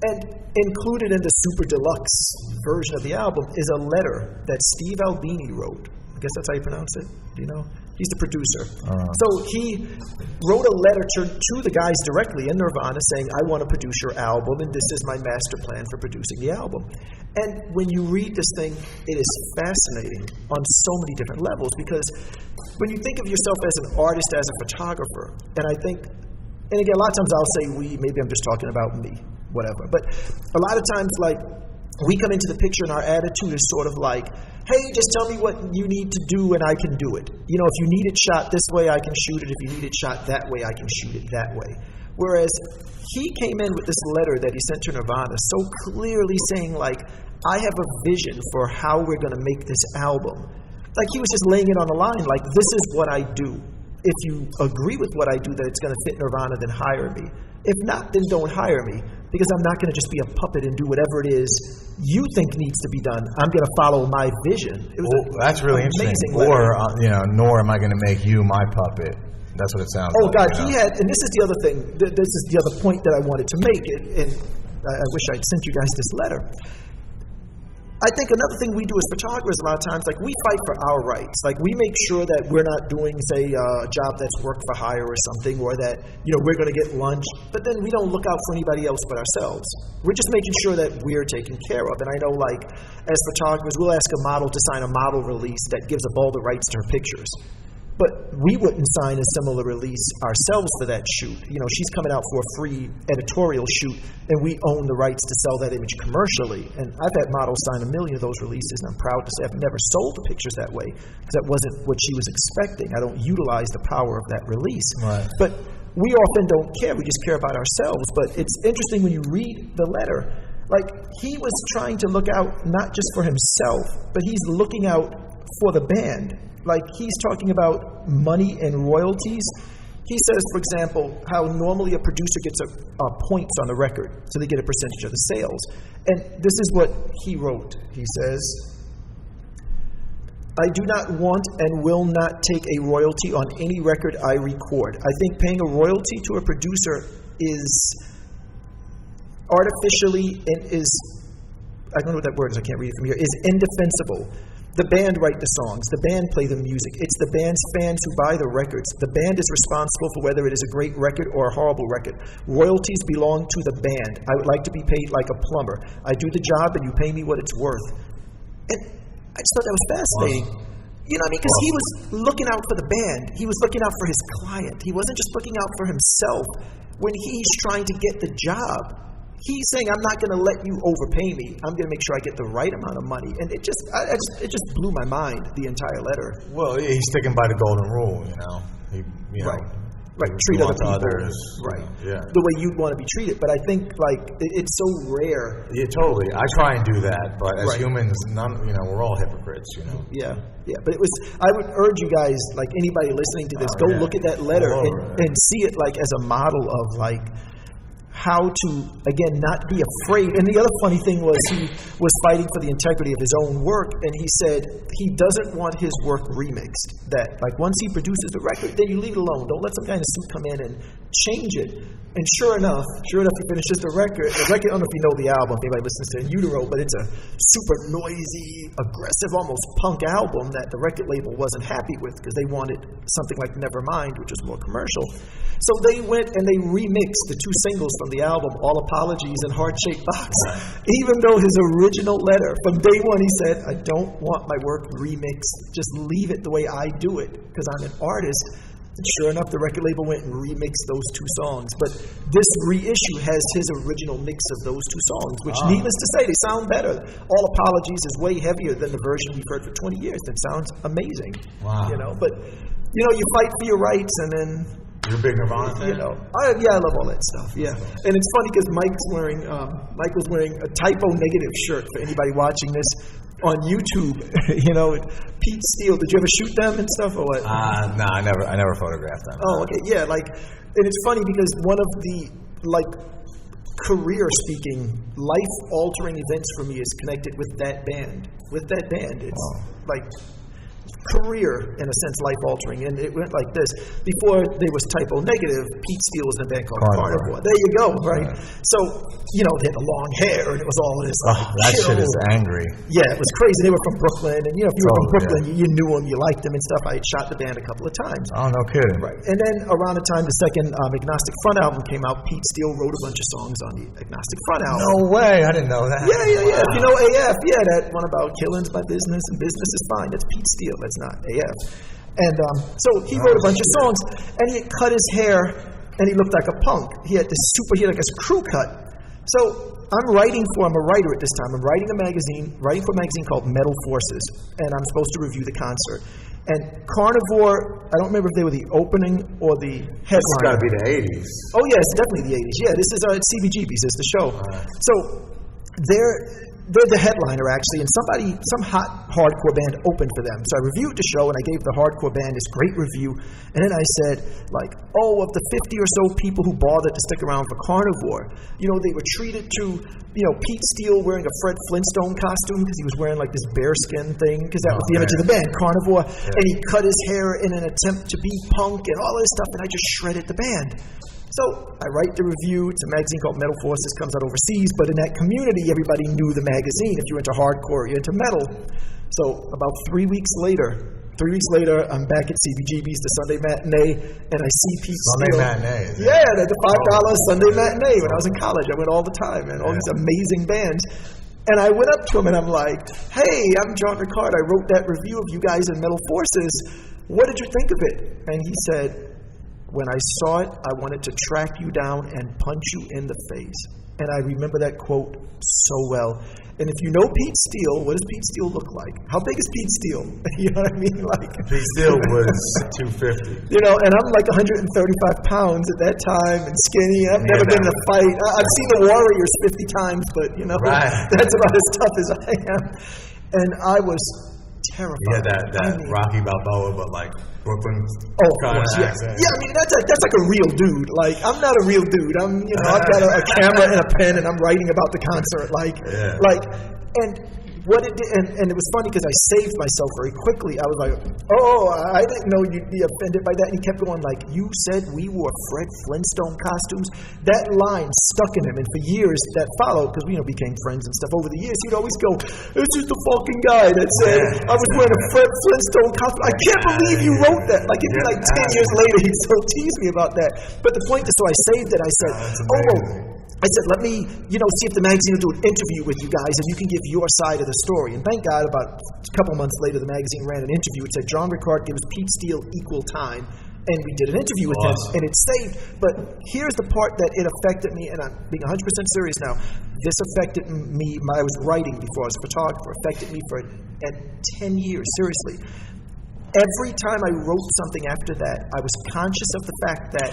And included in the super deluxe version of the album is a letter that Steve Albini wrote. I guess that's how you pronounce it. Do you know? He's the producer. So he wrote a letter to the guys directly in Nirvana saying, I want to produce your album, and this is my master plan for producing the album. And when you read this thing, it is fascinating on so many different levels, because when you think of yourself as an artist, as a photographer, and I think, and again, a lot of times I'll say maybe I'm just talking about me, whatever. But a lot of times, we come into the picture and our attitude is sort of like, hey, just tell me what you need to do and I can do it. If you need it shot this way, I can shoot it. If you need it shot that way, I can shoot it that way. Whereas he came in with this letter that he sent to Nirvana so clearly saying, I have a vision for how we're going to make this album. He was just laying it on the line, this is what I do. If you agree with what I do, that it's going to fit Nirvana, then hire me. If not, then don't hire me, because I'm not going to just be a puppet and do whatever it is you think needs to be done. I'm going to follow my vision. It was that's really interesting. Or, nor am I going to make you my puppet. That's what it sounds like. Oh, God, he had, and this is the other thing, this is the other point that I wanted to make, and I wish I'd sent you guys this letter. I think another thing we do as photographers a lot of times, like we fight for our rights. Like we make sure that we're not doing, say, a job that's work for hire or something, or that, we're going to get lunch, but then we don't look out for anybody else but ourselves. We're just making sure that we're taken care of. And I know, like, as photographers, we'll ask a model to sign a model release that gives up all the rights to her pictures. But we wouldn't sign a similar release ourselves for that shoot. She's coming out for a free editorial shoot, and we own the rights to sell that image commercially. And I've had models sign 1 million of those releases, and I'm proud to say I've never sold the pictures that way, because that wasn't what she was expecting. I don't utilize the power of that release. Right. But we often don't care. We just care about ourselves. But it's interesting when you read the letter. Like, he was trying to look out not just for himself, but he's looking out for the band. Like, he's talking about money and royalties. He says, for example, how normally a producer gets points on the record, so they get a percentage of the sales. And this is what he wrote. He says, I do not want and will not take a royalty on any record I record. I think paying a royalty to a producer is artificially and is, I don't know what that word is, I can't read it from here, is indefensible. The band write the songs. The band play the music. It's the band's fans who buy the records. The band is responsible for whether it is a great record or a horrible record. Royalties belong to the band. I would like to be paid like a plumber. I do the job and you pay me what it's worth. And I just thought that was fascinating. You know what I mean? Because he was looking out for the band. He was looking out for his client. He wasn't just looking out for himself when he's trying to get the job. He's saying, I'm not going to let you overpay me. I'm going to make sure I get the right amount of money. And it just blew my mind, the entire letter. Well, he's sticking by the golden rule, Right. Treat other people. Others. Right. Yeah. The way you'd want to be treated. But I think, it's so rare. Yeah, totally. I try and do that, but as humans, we're all hypocrites, Yeah. Yeah. But I would urge you guys, like anybody listening to this, go look at that letter and see it like as a model of how to, again, not be afraid. And the other funny thing was he was fighting for the integrity of his own work, and he said he doesn't want his work remixed. That, once he produces the record, then you leave it alone. Don't let some kind of suit come in and change it. And sure enough, he finishes the record. The record, I don't know if you know the album, if anybody listens to In Utero, but it's a super noisy, aggressive, almost punk album that the record label wasn't happy with because they wanted something like Nevermind, which was more commercial. So they went and they remixed the 2 singles from the album, All Apologies and Heart Shaped Box. Even though his original letter, from day one, he said, I don't want my work remixed. Just leave it the way I do it because I'm an artist. And sure enough, the record label went and remixed those 2 songs. But this reissue has his original mix of those 2 songs, which, needless to say, they sound better. All Apologies is way heavier than the version we've heard for 20 years. That sounds amazing. Wow. But, you fight for your rights and then... You're a big Nirvana fan? I love all that stuff, yeah. And it's funny because Michael's wearing a typo negative shirt for anybody watching this on YouTube. Pete Steele, did you ever shoot them and stuff or what? No, I never photographed them. Oh, okay, yeah, and it's funny because one of the, career speaking, life-altering events for me is connected with that band. It's career, in a sense, life-altering. And it went like this. Before there was typo negative, Pete Steele was in a band called Carnivore. There you go, right? So, they had the long hair, and it was all this. That shit is angry. Yeah, it was crazy. They were from Brooklyn, and, if you were from Brooklyn, you knew them, you liked them and stuff. I had shot the band a couple of times. Oh, no kidding. Right. And then around the time the second Agnostic Front album came out, Pete Steele wrote a bunch of songs on the Agnostic Front album. No way. I didn't know that. Yeah. If you know AF, that one about killing's my business and business is fine. That's Pete Steele. That's not AF. And so he wrote a bunch of songs, and he had cut his hair, and he looked like a punk. He had this crew cut. So I'm writing for, I'm a writer at this time. I'm writing for a magazine called Metal Forces, and I'm supposed to review the concert. And Carnivore, I don't remember if they were the opening or the headline. It's got to be the 80s. Oh, yeah, it's definitely the 80s. Yeah, this is CBGB's, is the show. So they're the headliner, actually, and some hot hardcore band opened for them. So I reviewed the show, and I gave the hardcore band this great review. And then I said, of the 50 or so people who bothered to stick around for Carnivore, they were treated to, Pete Steele wearing a Fred Flintstone costume because he was wearing this bearskin thing, because that was the image of the band, Carnivore. Yeah. And he cut his hair in an attempt to be punk and all this stuff, and I just shredded the band. So I write the review. It's a magazine called Metal Forces, comes out overseas, but in that community, everybody knew the magazine. If you're into hardcore, you're into metal. So about 3 weeks later, I'm back at CBGB's, the Sunday Matinee, and I see Pete Sunday Steele. Matinee? Yeah, the $5 Sunday Matinee. When I was in college, I went all the time, and all these amazing bands. And I went up to him and I'm like, hey, I'm John Ricard. I wrote that review of you guys in Metal Forces. What did you think of it? And he said, when I saw it, I wanted to track you down and punch you in the face. And I remember that quote so well. And if you know Pete Steele, what does Pete Steele look like? How big is Pete Steele? You know what I mean? Like Pete Steele was 250. You know, and I'm like 135 pounds at that time and skinny. I've never been in a fight. I've seen the Warriors 50 times, but, you know, that's about as tough as I am. And I was terrified. Yeah, that Rocky Balboa, but like Brooklyn. Oh, of course, yeah. Yeah, I mean, that's like a real dude. Like, I'm not a real dude. I've got a camera and a pen, and I'm writing about the concert. And what it did, and it was funny because I saved myself very quickly. I was like, oh, I didn't know you'd be offended by that. And he kept going like, you said we wore Fred Flintstone costumes? That line stuck in him. And for years that followed, because we became friends and stuff over the years, he'd always go, this is the fucking guy that said I was wearing a Fred Flintstone costume. I can't believe you wrote that. Like, it'd be like 10 years later, he'd still tease me about that. But the point is, so I saved it. I said, I said, let me, see if the magazine will do an interview with you guys and you can give your side of the story. And thank God, about a couple months later, the magazine ran an interview. It said, John Ricard gives Pete Steele equal time. And we did an interview with him, and it saved. But here's the part that it affected me, and I'm being 100% serious now. This affected me. I was writing before I was a photographer. Affected me for 10 years, seriously. Every time I wrote something after that, I was conscious of the fact that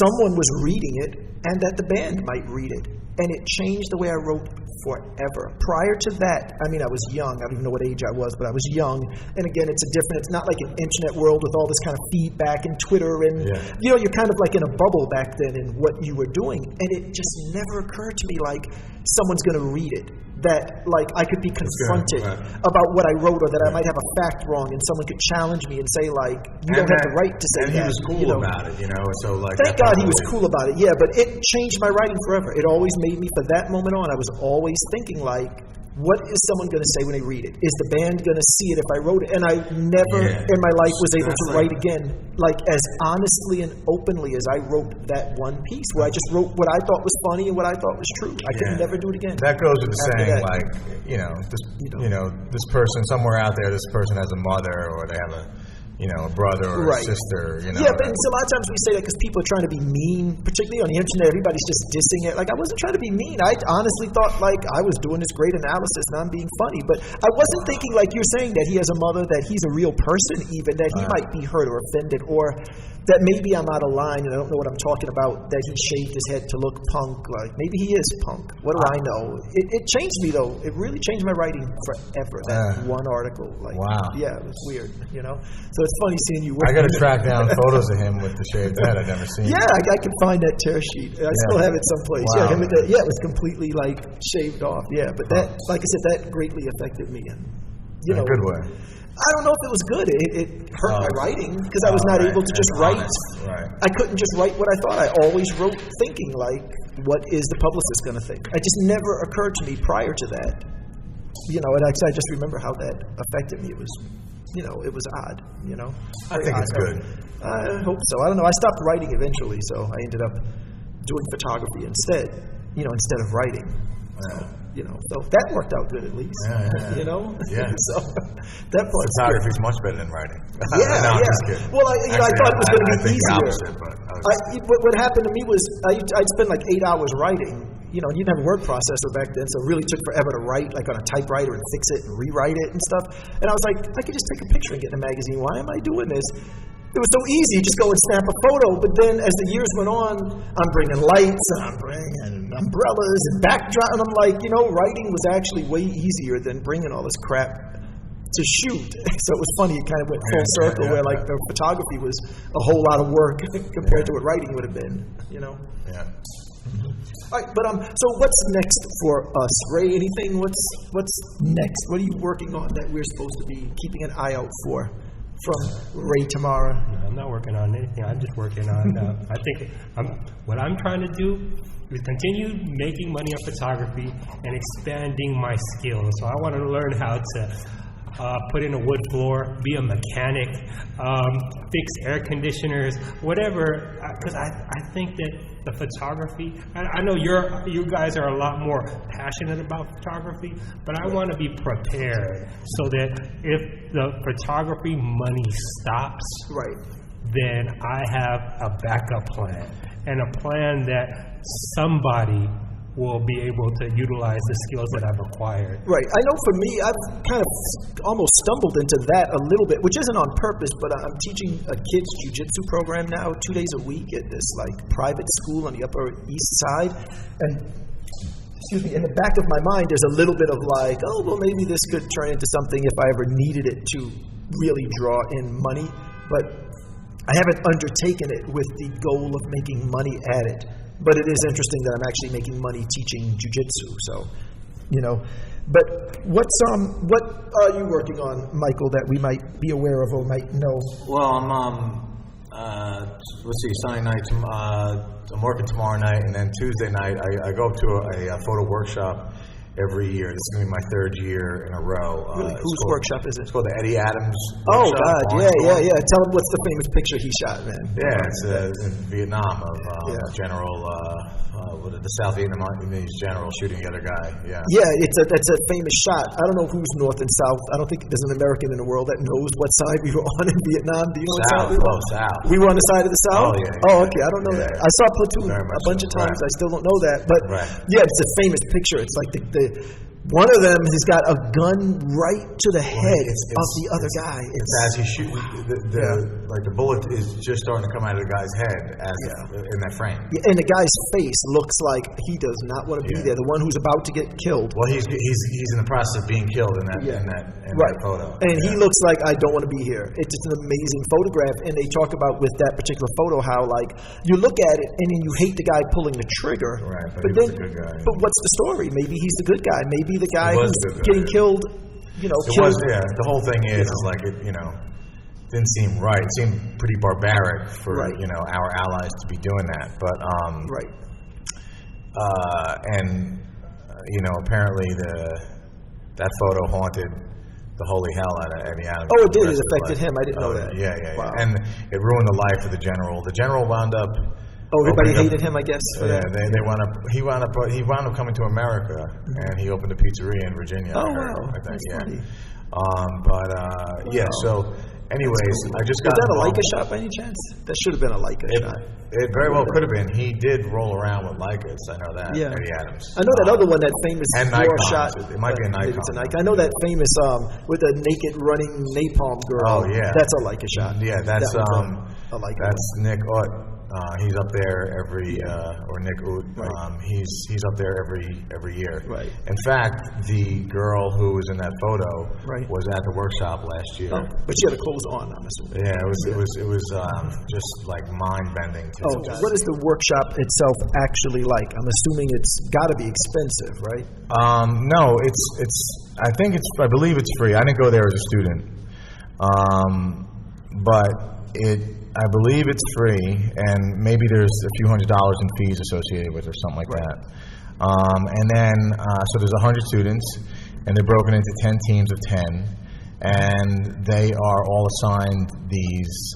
someone was reading it, and that the band might read it. And it changed the way I wrote forever. Prior to that, I was young. I don't even know what age I was, but I was young. And again, it's not like an internet world with all this kind of feedback and Twitter and, you're kind of like in a bubble back then in what you were doing. And it just never occurred to me like someone's going to read it. That like I could be confronted about what I wrote, or that I might have a fact wrong, and someone could challenge me and say like, you don't have the right to say that. And he was cool about it, So like, thank God he was cool about it. Yeah, but it changed my writing forever. It always made me, from that moment on, I was always thinking like, what is someone going to say when they read it? Is the band going to see it if I wrote it? And I never in my life was able to write again, like as honestly and openly as I wrote that one piece, where I just wrote what I thought was funny and what I thought was true. I could never do it again. That goes with the saying, like, this person somewhere out there, this person has a mother, or they have a brother or a sister, Yeah, but a lot of times we say that because people are trying to be mean, particularly on the internet. Everybody's just dissing it. Like, I wasn't trying to be mean. I honestly thought, like, I was doing this great analysis and I'm being funny. But I wasn't thinking, like you're saying, that he has a mother, that he's a real person even, that he might be hurt or offended, or that maybe I'm out of line and I don't know what I'm talking about, that he shaved his head to look punk. Like, maybe he is punk. What do I know? It changed me, though. It really changed my writing forever, that one article. Like, yeah, it was weird, So it's funny seeing you. I got to track down photos of him with the shaved head. I've never seen. Yeah, I can find that tear sheet. I still have it someplace. Wow. Yeah, it was completely like shaved off. Yeah, but that, like I said, that greatly affected me. And in a good way. I don't know if it was good. It hurt my writing because I was not able to just write. I couldn't just write what I thought. I always wrote thinking like, what is the publicist going to think? It just never occurred to me prior to that. And I just remember how that affected me. It was. It was odd, I think it's good. I hope so. I don't know. I stopped writing eventually, so I ended up doing photography instead, instead of writing. So that worked out good at least. Yeah. So that part. Photography is much better than writing. Yeah. I'm just kidding. Well, I thought it was going to be easier. What happened to me was I'd spend like 8 hours writing. You didn't have a word processor back then, so it really took forever to write, like on a typewriter, and fix it and rewrite it and stuff. And I was like, I could just take a picture and get in a magazine. Why am I doing this? It was so easy, just go and snap a photo. But then as the years went on, I'm bringing lights, and I'm bringing umbrellas and backdrop, and I'm like, writing was actually way easier than bringing all this crap to shoot. So it was funny, it kind of went full circle, where like the photography was a whole lot of work compared to what writing would have been, Yeah. All right, but so what's next for us, Ray? Anything? What's next? What are you working on that we're supposed to be keeping an eye out for from Ray Tamarra? No, I'm not working on anything. I'm just working on. I think what I'm trying to do is continue making money on photography and expanding my skills. So I want to learn how to put in a wood floor, be a mechanic, fix air conditioners, whatever. Because I think that the photography, I know you guys are a lot more passionate about photography, but I want to be prepared so that if the photography money stops, then I have a backup plan and a plan that somebody will be able to utilize the skills that I've acquired. Right. I know for me, I've kind of almost stumbled into that a little bit, which isn't on purpose, but I'm teaching a kids' jiu-jitsu program now 2 days a week at this like private school on the Upper East Side. And in the back of my mind, there's a little bit of like, oh, well, maybe this could turn into something if I ever needed it to really draw in money. But I haven't undertaken it with the goal of making money at it. But it is interesting that I'm actually making money teaching jiu-jitsu. So, But what are you working on, Michael, that we might be aware of or might know? Well, I'm let's see, Sunday night. I'm working tomorrow night, and then Tuesday night I go up to a photo workshop every year. This is going to be my third year in a row. Really? Whose workshop is it? It's called the Eddie Adams Oh, workshop. God, yeah. Tell him what's the famous picture he shot, man. Yeah, it's in Vietnam of General, the South Vietnamese general shooting the other guy. Yeah. Yeah, that's a famous shot. I don't know who's north and south. I don't think there's an American in the world that knows what side we were on in Vietnam. Do you know what side we were on? South. We were on the side of the South? Oh, yeah. Oh, okay. I don't know that. I saw Platoon a bunch of times. I still don't know that. But, yeah, it's a famous picture. It's like one of them has got a gun right to the head of the other guy. It's as he's shooting, the bullet is just starting to come out of the guy's head in that frame. Yeah, and the guy's face looks like he does not want to be there. The one who's about to get killed. Well, he's in the process of being killed in that photo. And he looks like, I don't want to be here. It's just an amazing photograph. And they talk about with that particular photo how like you look at it and then you hate the guy pulling the trigger. Right, but he was a good guy. But what's the story? Maybe he's the good guy. Maybe the guy who's getting killed, killed. The whole thing is like it, didn't seem right. It seemed pretty barbaric for our allies to be doing that. But apparently that photo haunted the holy hell out of Eddie Adams. Oh, it did. It affected him. I didn't know that. Yeah. Wow. And it ruined the life of the general. The general wound up. Oh, everybody hated him, I guess. Yeah, he wound up coming to America, and he opened a pizzeria in Virginia. Oh, wow. I think, That's funny. So, anyways, I just got. Was that a Leica shot by any chance? That should have been a Leica shot. It very well could have been. He did roll around with Leicas. I know that. Yeah. Eddie Adams. I know that other one, that famous war shot. It might be a Nikon. It's a Nikon. I know that famous with the naked running napalm girl. Oh yeah. That's a Leica shot. Yeah, that's a Leica. That's Nick Ott. He's up there or Nick Oot. He's up there every year. Right. In fact, the girl who was in that photo was at the workshop last year. Oh, but she had her clothes on, I'm assuming. Yeah, it was just like mind bending. What is the workshop itself actually like? I'm assuming it's got to be expensive, right? No, I believe it's free. I didn't go there as a student, but I believe it's free, and maybe there's a few $100s in fees associated with it or something like that. And then, so there's 100 students, and they're broken into 10 teams of 10, and they are all assigned these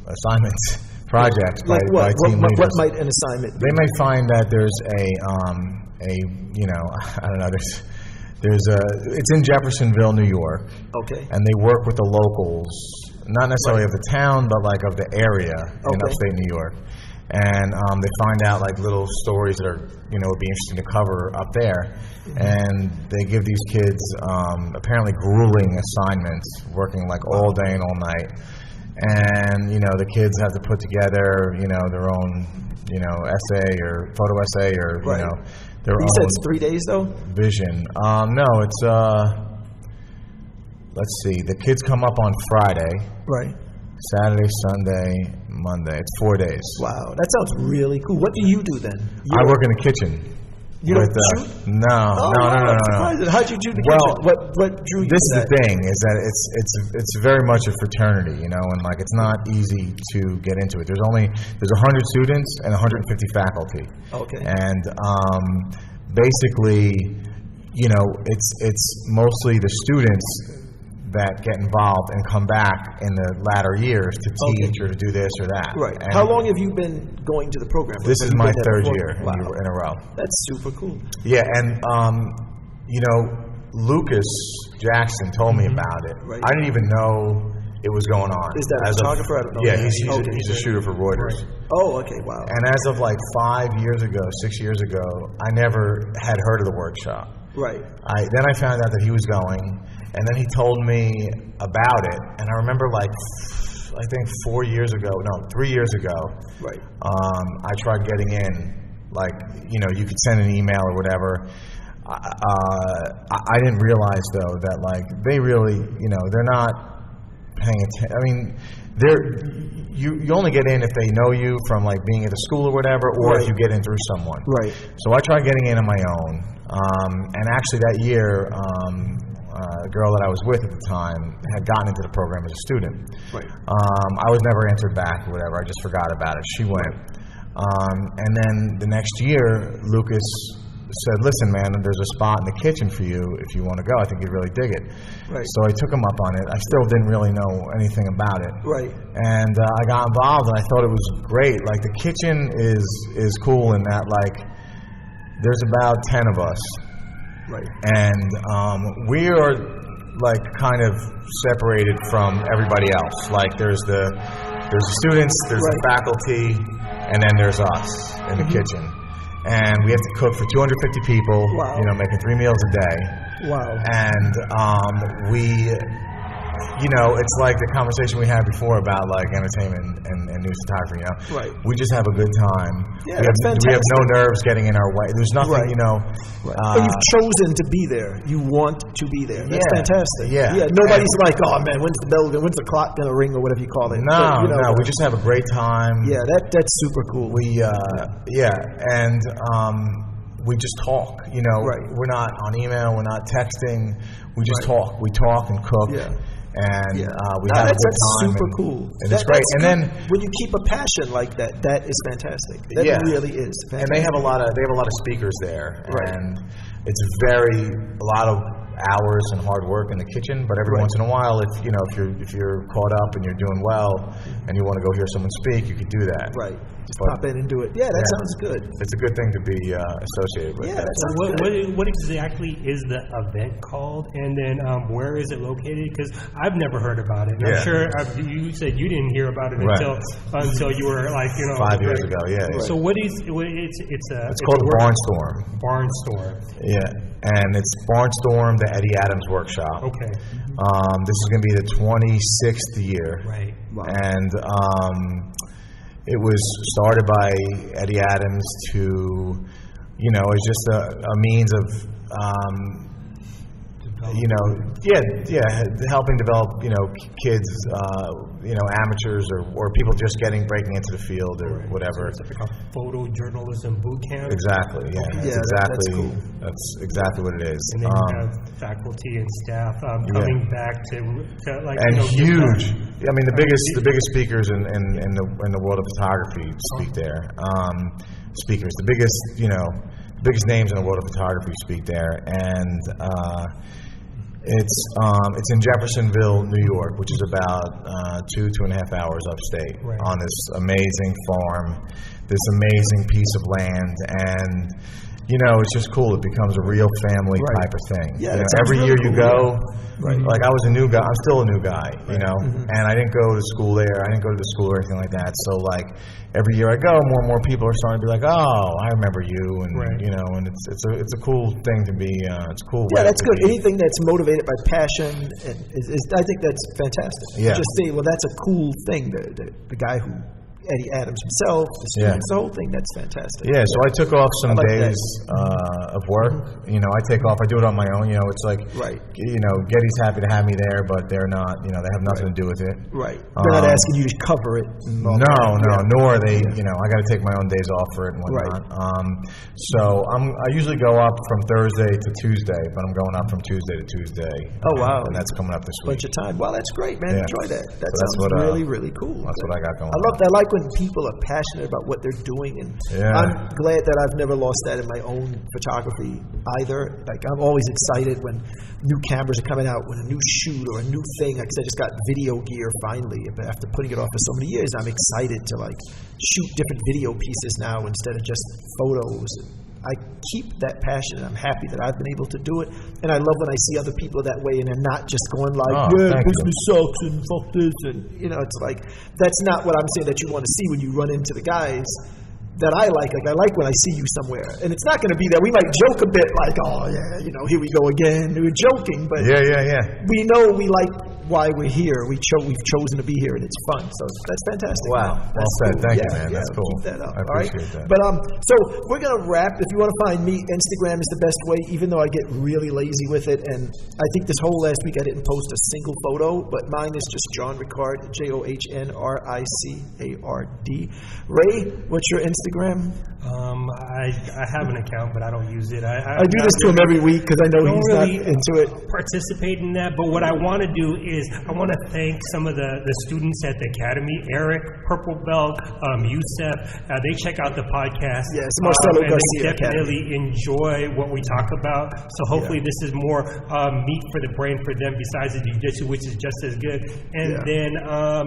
assignments, projects by team leaders. What might an assignment be? They may find that there's I don't know, it's in Jeffersonville, New York. Okay. And they work with the locals, not necessarily of the town, but like of the area in upstate New York. And they find out like little stories that are, would be interesting to cover up there. And they give these kids apparently grueling assignments, working like all day and all night. And, the kids have to put together, their own, essay or photo essay or, their own. You said it's 3 days though? Vision. No, it's, let's see, the kids come up on Friday. Right. Saturday, Sunday, Monday. It's 4 days. Wow, that sounds really cool. What do you do then? I work in the kitchen. You don't shoot? No. How'd you do the Well, kitchen? What drew you this to is that? the thing, is that it's very much a fraternity, and like it's not easy to get into it. There's 100 students and 150 faculty. Okay. And basically, it's mostly the students that get involved and come back in the latter years to teach or to do this or that. Right. And how long have you been going to the program? This is my third year Wow. in a row. That's super cool. Yeah, and Lucas Jackson told me about it. Right. I didn't even know it was going on. Is that a photographer? I don't know. Yeah, he's a shooter for Reuters. Oh, okay, wow. And as of like 6 years ago, I never had heard of the workshop. Right. Then I found out that he was going, and then he told me about it, and I remember I think 3 years ago, Right. I tried getting in, you could send an email or whatever. I didn't realize though that they really, they're not paying attention. I mean, you only get in if they know you from being at the school or whatever, or if you get in through someone. Right. So I tried getting in on my own, and actually that year, a girl that I was with at the time had gotten into the program as a student. Right. I was never answered back or whatever. I just forgot about it. She went. And then the next year, Lucas said, "Listen, man, there's a spot in the kitchen for you if you want to go. I think you'd really dig it." Right. So I took him up on it. I still didn't really know anything about it. Right. And I got involved, and I thought it was great. The kitchen is cool in that there's about 10 of us. Right. And we are kind of separated from everybody else. There's the students, there's the faculty, and then there's us in the kitchen. And we have to cook for 250 people. Wow. Making 3 meals a day. Wow. And we, it's like the conversation we had before about entertainment and news photography. Right. We just have a good time. Yeah, we have no nerves getting in our way. There's nothing, Right. But you've chosen to be there. You want to be there. That's fantastic. Yeah. Nobody's oh man, when's the clock gonna ring or whatever you call it? No, we just have a great time. Yeah, that's super cool. We and we just talk. Right. We're not on email. We're not texting. We just talk. We talk and cook. Yeah. And we have a good that's time. super cool. And it's great. And then when you keep a passion like that, that is fantastic. That really is fantastic. And they have a lot of speakers there, and it's a lot of hours and hard work in the kitchen. But every once in a while, if you're caught up and you're doing well, and you want to go hear someone speak, you could do that. Right. Just pop in and do it. Yeah, that sounds good. It's a good thing to be associated with. Yeah, that sounds good. What exactly is the event called, and then where is it located? Because I've never heard about it. I'm sure you said you didn't hear about it until you were 5 years ago. Yeah. So what is it's called Barnstorm. Barnstorm. Yeah, and it's Barnstorm, the Eddie Adams Workshop. Okay. This is going to be the 26th year. Right. Wow. And it was started by Eddie Adams to, it's just a means of, helping develop, kids, amateurs or people just breaking into the field or whatever. So it's like a photojournalism boot camp. Exactly. Yeah. That's cool. That's exactly what it is. And then you have faculty and staff coming back to huge. I mean, the biggest speakers in the world of photography speak there. Speakers, the biggest names in the world of photography speak there, and it's in Jeffersonville, New York, which is about 2.5 hours upstate, on this amazing farm, this amazing piece of land, and it's just cool. It becomes a real family type of thing. Yeah, every year you go. Right. I was a new guy. I'm still a new guy, and I didn't go to school there. I didn't go to the school or anything like that. So every year I go, more and more people are starting to be oh, I remember you, and and it's a cool thing to be. It's cool. Yeah, that's good. Anything that's motivated by passion, I think that's fantastic. Yeah. Just say, well, that's a cool thing. The guy who Eddie Adams himself, the students, the whole thing. That's fantastic. Yeah, so I took off some days of work. Mm-hmm. You know, I take off. I do it on my own. You know, it's like, you know, Getty's happy to have me there, but they're not. You know, they have nothing to do with it. Right. They're not asking you to cover it. No. Nor are they. You know, I got to take my own days off for it and whatnot. So I usually go up from Thursday to Tuesday, but I'm going up from Tuesday to Tuesday. Oh wow! And that's coming up this week. Bunch of time. Wow, that's great, man. Enjoy that. That sounds really, really cool. That's what I got going. I love that. I like when people are passionate about what they're doing, and I'm glad that I've never lost that in my own photography either. Like, I'm always excited when new cameras are coming out, when a new shoot or a new thing. Like I just got video gear finally, but after putting it off for so many years, I'm excited to like shoot different video pieces now instead of just photos. I keep that passion, and I'm happy that I've been able to do it. And I love when I see other people that way, and they're not just going like, business sucks and fuck this, and you know, it's like, that's not what I'm saying that you want to see when you run into the guys that I like. Like, I like when I see you somewhere, and it's not going to be that we might joke a bit like, oh yeah, you know, here we go again. We're joking, but we know we like why we're here. We've chosen to be here, and it's fun. So that's fantastic. Wow, well said. Cool. Thank you, man. That's cool. Keep that up. I appreciate that. But so we're gonna wrap. If you want to find me, Instagram is the best way. Even though I get really lazy with it, and I think this whole last week I didn't post a single photo. But mine is just John Ricard, JohnRicard. Ray, what's your Instagram? I have an account, but I don't use it. I do this to him every week because I know he's really not into it. Participate in that, but what I want to do is I want to thank some of the students at the Academy, Eric, Purple Belt, Youssef. They check out the podcast. Yes, Marcelo and Garcia they definitely enjoy what we talk about. So hopefully this is more meat for the brain for them besides the jiu-jitsu, which is just as good. And then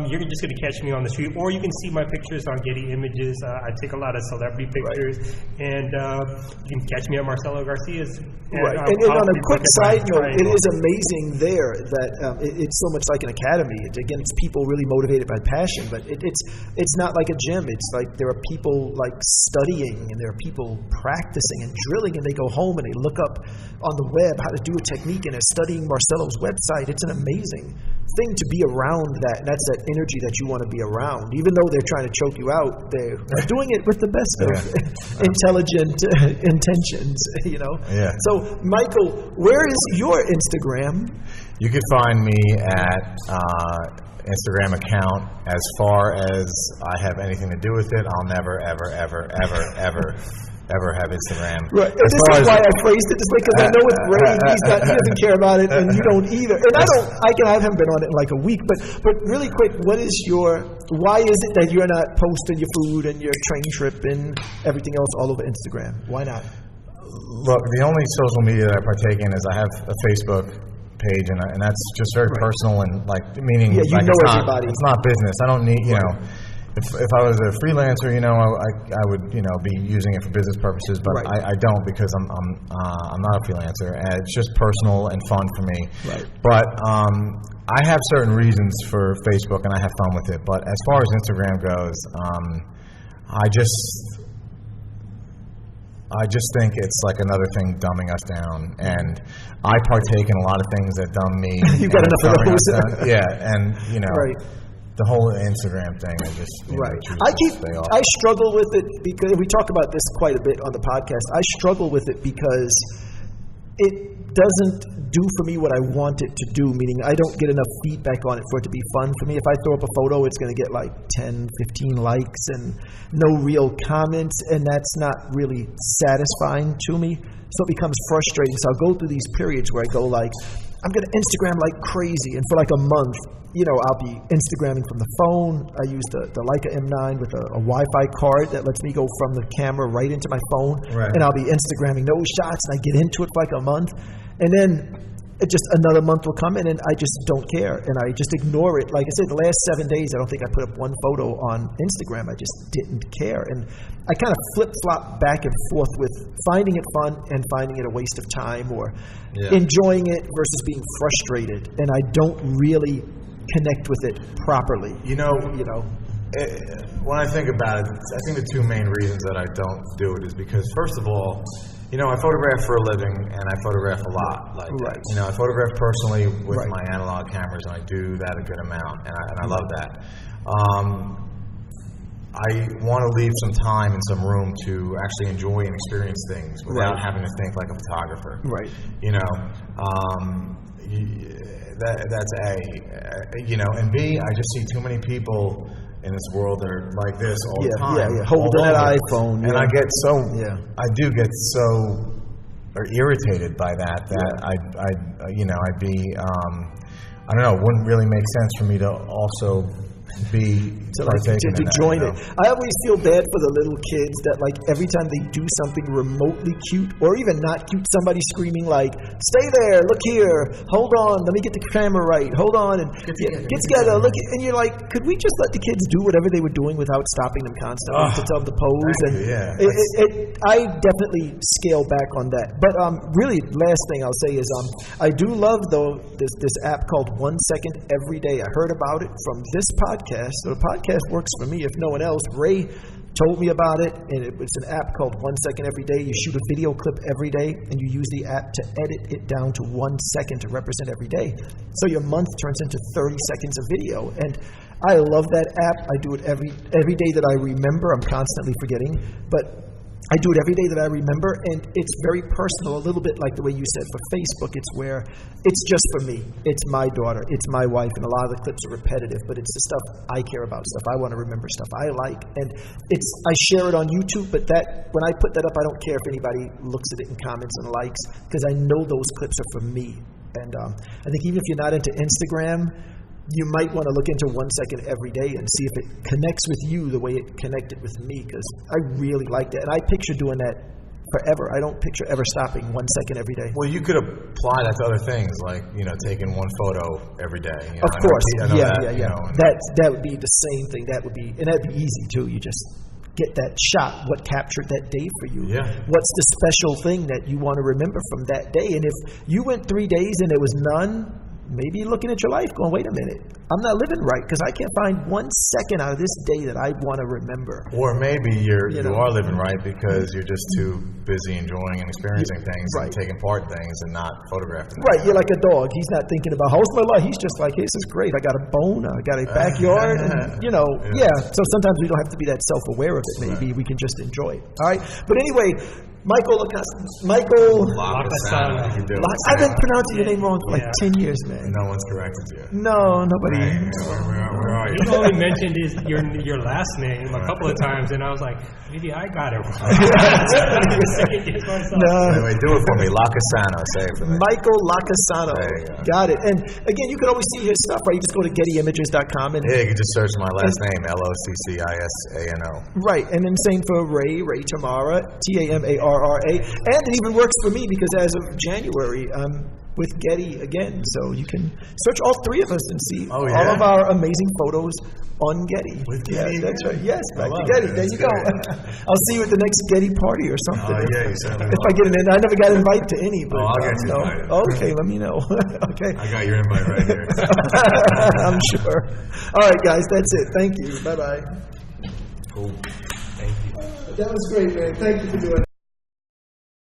you're just going to catch me on the street, or you can see my pictures on Getty Images. I take a lot of celebrity pictures, and you can catch me at Marcelo Garcia's. And on a quick side note, it is amazing there that it's so much like an academy. Again, it's people really motivated by passion, but it's not like a gym. It's like there are people like studying, and there are people practicing and drilling, and they go home and they look up on the web how to do a technique, and they're studying Marcelo's website. It's an amazing thing to be around that, and that's that energy that you want to be around. Even though they're trying to choke you out, they're doing it with the best of intelligent intentions, you know? Yeah. So, Michael, where is your Instagram? You can find me at Instagram account. As far as I have anything to do with it, I'll never, ever have Instagram. Right. And this is why I phrased it this way, because I know with Ray, he doesn't care about it, and you don't either. And I haven't been on it in like a week, but really quick, why is it that you're not posting your food and your train trip and everything else all over Instagram? Why not? Look, the only social media that I partake in is I have a Facebook page, and that's just very personal, and like, meaning you like know everybody. It's not business. I don't need, you know. If I was a freelancer, you know, I would, you know, be using it for business purposes, but I don't, because I'm not a freelancer, and it's just personal and fun for me. Right. But I have certain reasons for Facebook, and I have fun with it. But as far as Instagram goes, I just think it's like another thing dumbing us down, and I partake in a lot of things that dumb me. You've got enough of those. Yeah, and you know. The whole Instagram thing, I just I struggle with it because we talk about this quite a bit on the podcast. I struggle with it because it doesn't do for me what I want it to do, meaning I don't get enough feedback on it for it to be fun for me. If I throw up a photo, it's going to get like 10, 15 likes and no real comments, and that's not really satisfying to me. So it becomes frustrating. So I'll go through these periods where I go like, I'm going to Instagram like crazy, and for like a month, you know, I'll be Instagramming from the phone. I use the Leica M9 with a Wi-Fi card that lets me go from the camera right into my phone, and I'll be Instagramming those shots, and I get into it for like a month, and then just another month will come in, and I just don't care, and I just ignore it. Like I said, the last 7 days, I don't think I put up one photo on Instagram. I just didn't care, and I kind of flip-flop back and forth with finding it fun and finding it a waste of time, or enjoying it versus being frustrated, and I don't really connect with it properly. You know, when I think about it, I think the two main reasons that I don't do it is because, first of all, you know, I photograph for a living, and I photograph a lot. Like, you know, I photograph personally with my analog cameras, and I do that a good amount, and I love that. I want to leave some time and some room to actually enjoy and experience things without having to think like a photographer. Right. You know, that's A. You know, and B, I just see too many people in this world that are like this all the time. Holding that iPhone. And I get I do get so irritated by that I'd be, I don't know, it wouldn't really make sense for me to also be to join it. I always feel bad for the little kids that like every time they do something remotely cute or even not cute, somebody screaming like, "Stay there! Look here! Hold on! Let me get the camera right! Hold on!" And get together. Look, and you're like, could we just let the kids do whatever they were doing without stopping them constantly to tell them to pose? I definitely scale back on that. But really, last thing I'll say is I do love though this app called 1 Second Every Day. I heard about it from this podcast. So the podcast works for me if no one else. Ray told me about it, and it's an app called 1 Second Every Day. You shoot a video clip every day, and you use the app to edit it down to 1 second to represent every day. So your month turns into 30 seconds of video, and I love that app. I do it every day that I remember. I'm constantly forgetting, but I do it every day that I remember, and it's very personal, a little bit like the way you said for Facebook. It's where it's just for me. It's my daughter. It's my wife, and a lot of the clips are repetitive, but it's the stuff I care about, stuff I want to remember, stuff I like. And I share it on YouTube, but when I put that up, I don't care if anybody looks at it and comments and likes, because I know those clips are for me. And I think even if you're not into Instagram, you might want to look into 1 Second Every Day and see if it connects with you the way it connected with me, because I really like that. And I picture doing that forever. I don't picture ever stopping 1 second every day. Well, you could apply that to other things, like, you know, taking one photo every day. You know, of course. I know that. You know, that would be the same thing. That'd be easy too. You just get that shot, what captured that day for you. Yeah. What's the special thing that you want to remember from that day? And if you went 3 days and there was none, maybe looking at your life going, wait a minute, I'm not living right because I can't find 1 second out of this day that I want to remember. Or maybe you are living right because you're just too busy enjoying and experiencing things and taking part in things and not photographing them. Right, you're like a dog. He's not thinking about, how's my life? He's just like, hey, this is great. I got a bone. I got a backyard. And, So sometimes we don't have to be that self-aware of it. Maybe we can just enjoy it. All right? But anyway, Michael Loccisano. I've been pronouncing your name wrong for like 10 years, man. No one's corrected you. No, nobody. Where are you? You only mentioned your last name a couple of times, and I was like, maybe I got it wrong. No. Anyway, do it for me. Loccisano. Say it for me. Michael Loccisano. Got it. And again, you can always see his stuff, right? You just go to gettyimages.com. You can just search my last name, Loccisano. Right. And then same for Ray Tamarra, Tamarra. And it even works for me because as of January, I'm with Getty again. So you can search all three of us and see all of our amazing photos on Getty. With Getty? That's right. Yes, back to Getty. There you go. I'll see you at the next Getty party or something. You certainly if I get an I never got invited to any. But, I'll get you invited. Okay, let me know. Okay. I got your invite right here. I'm sure. All right, guys, that's it. Thank you. Bye-bye. Cool. Thank you. That was great, man. Thank you for doing that.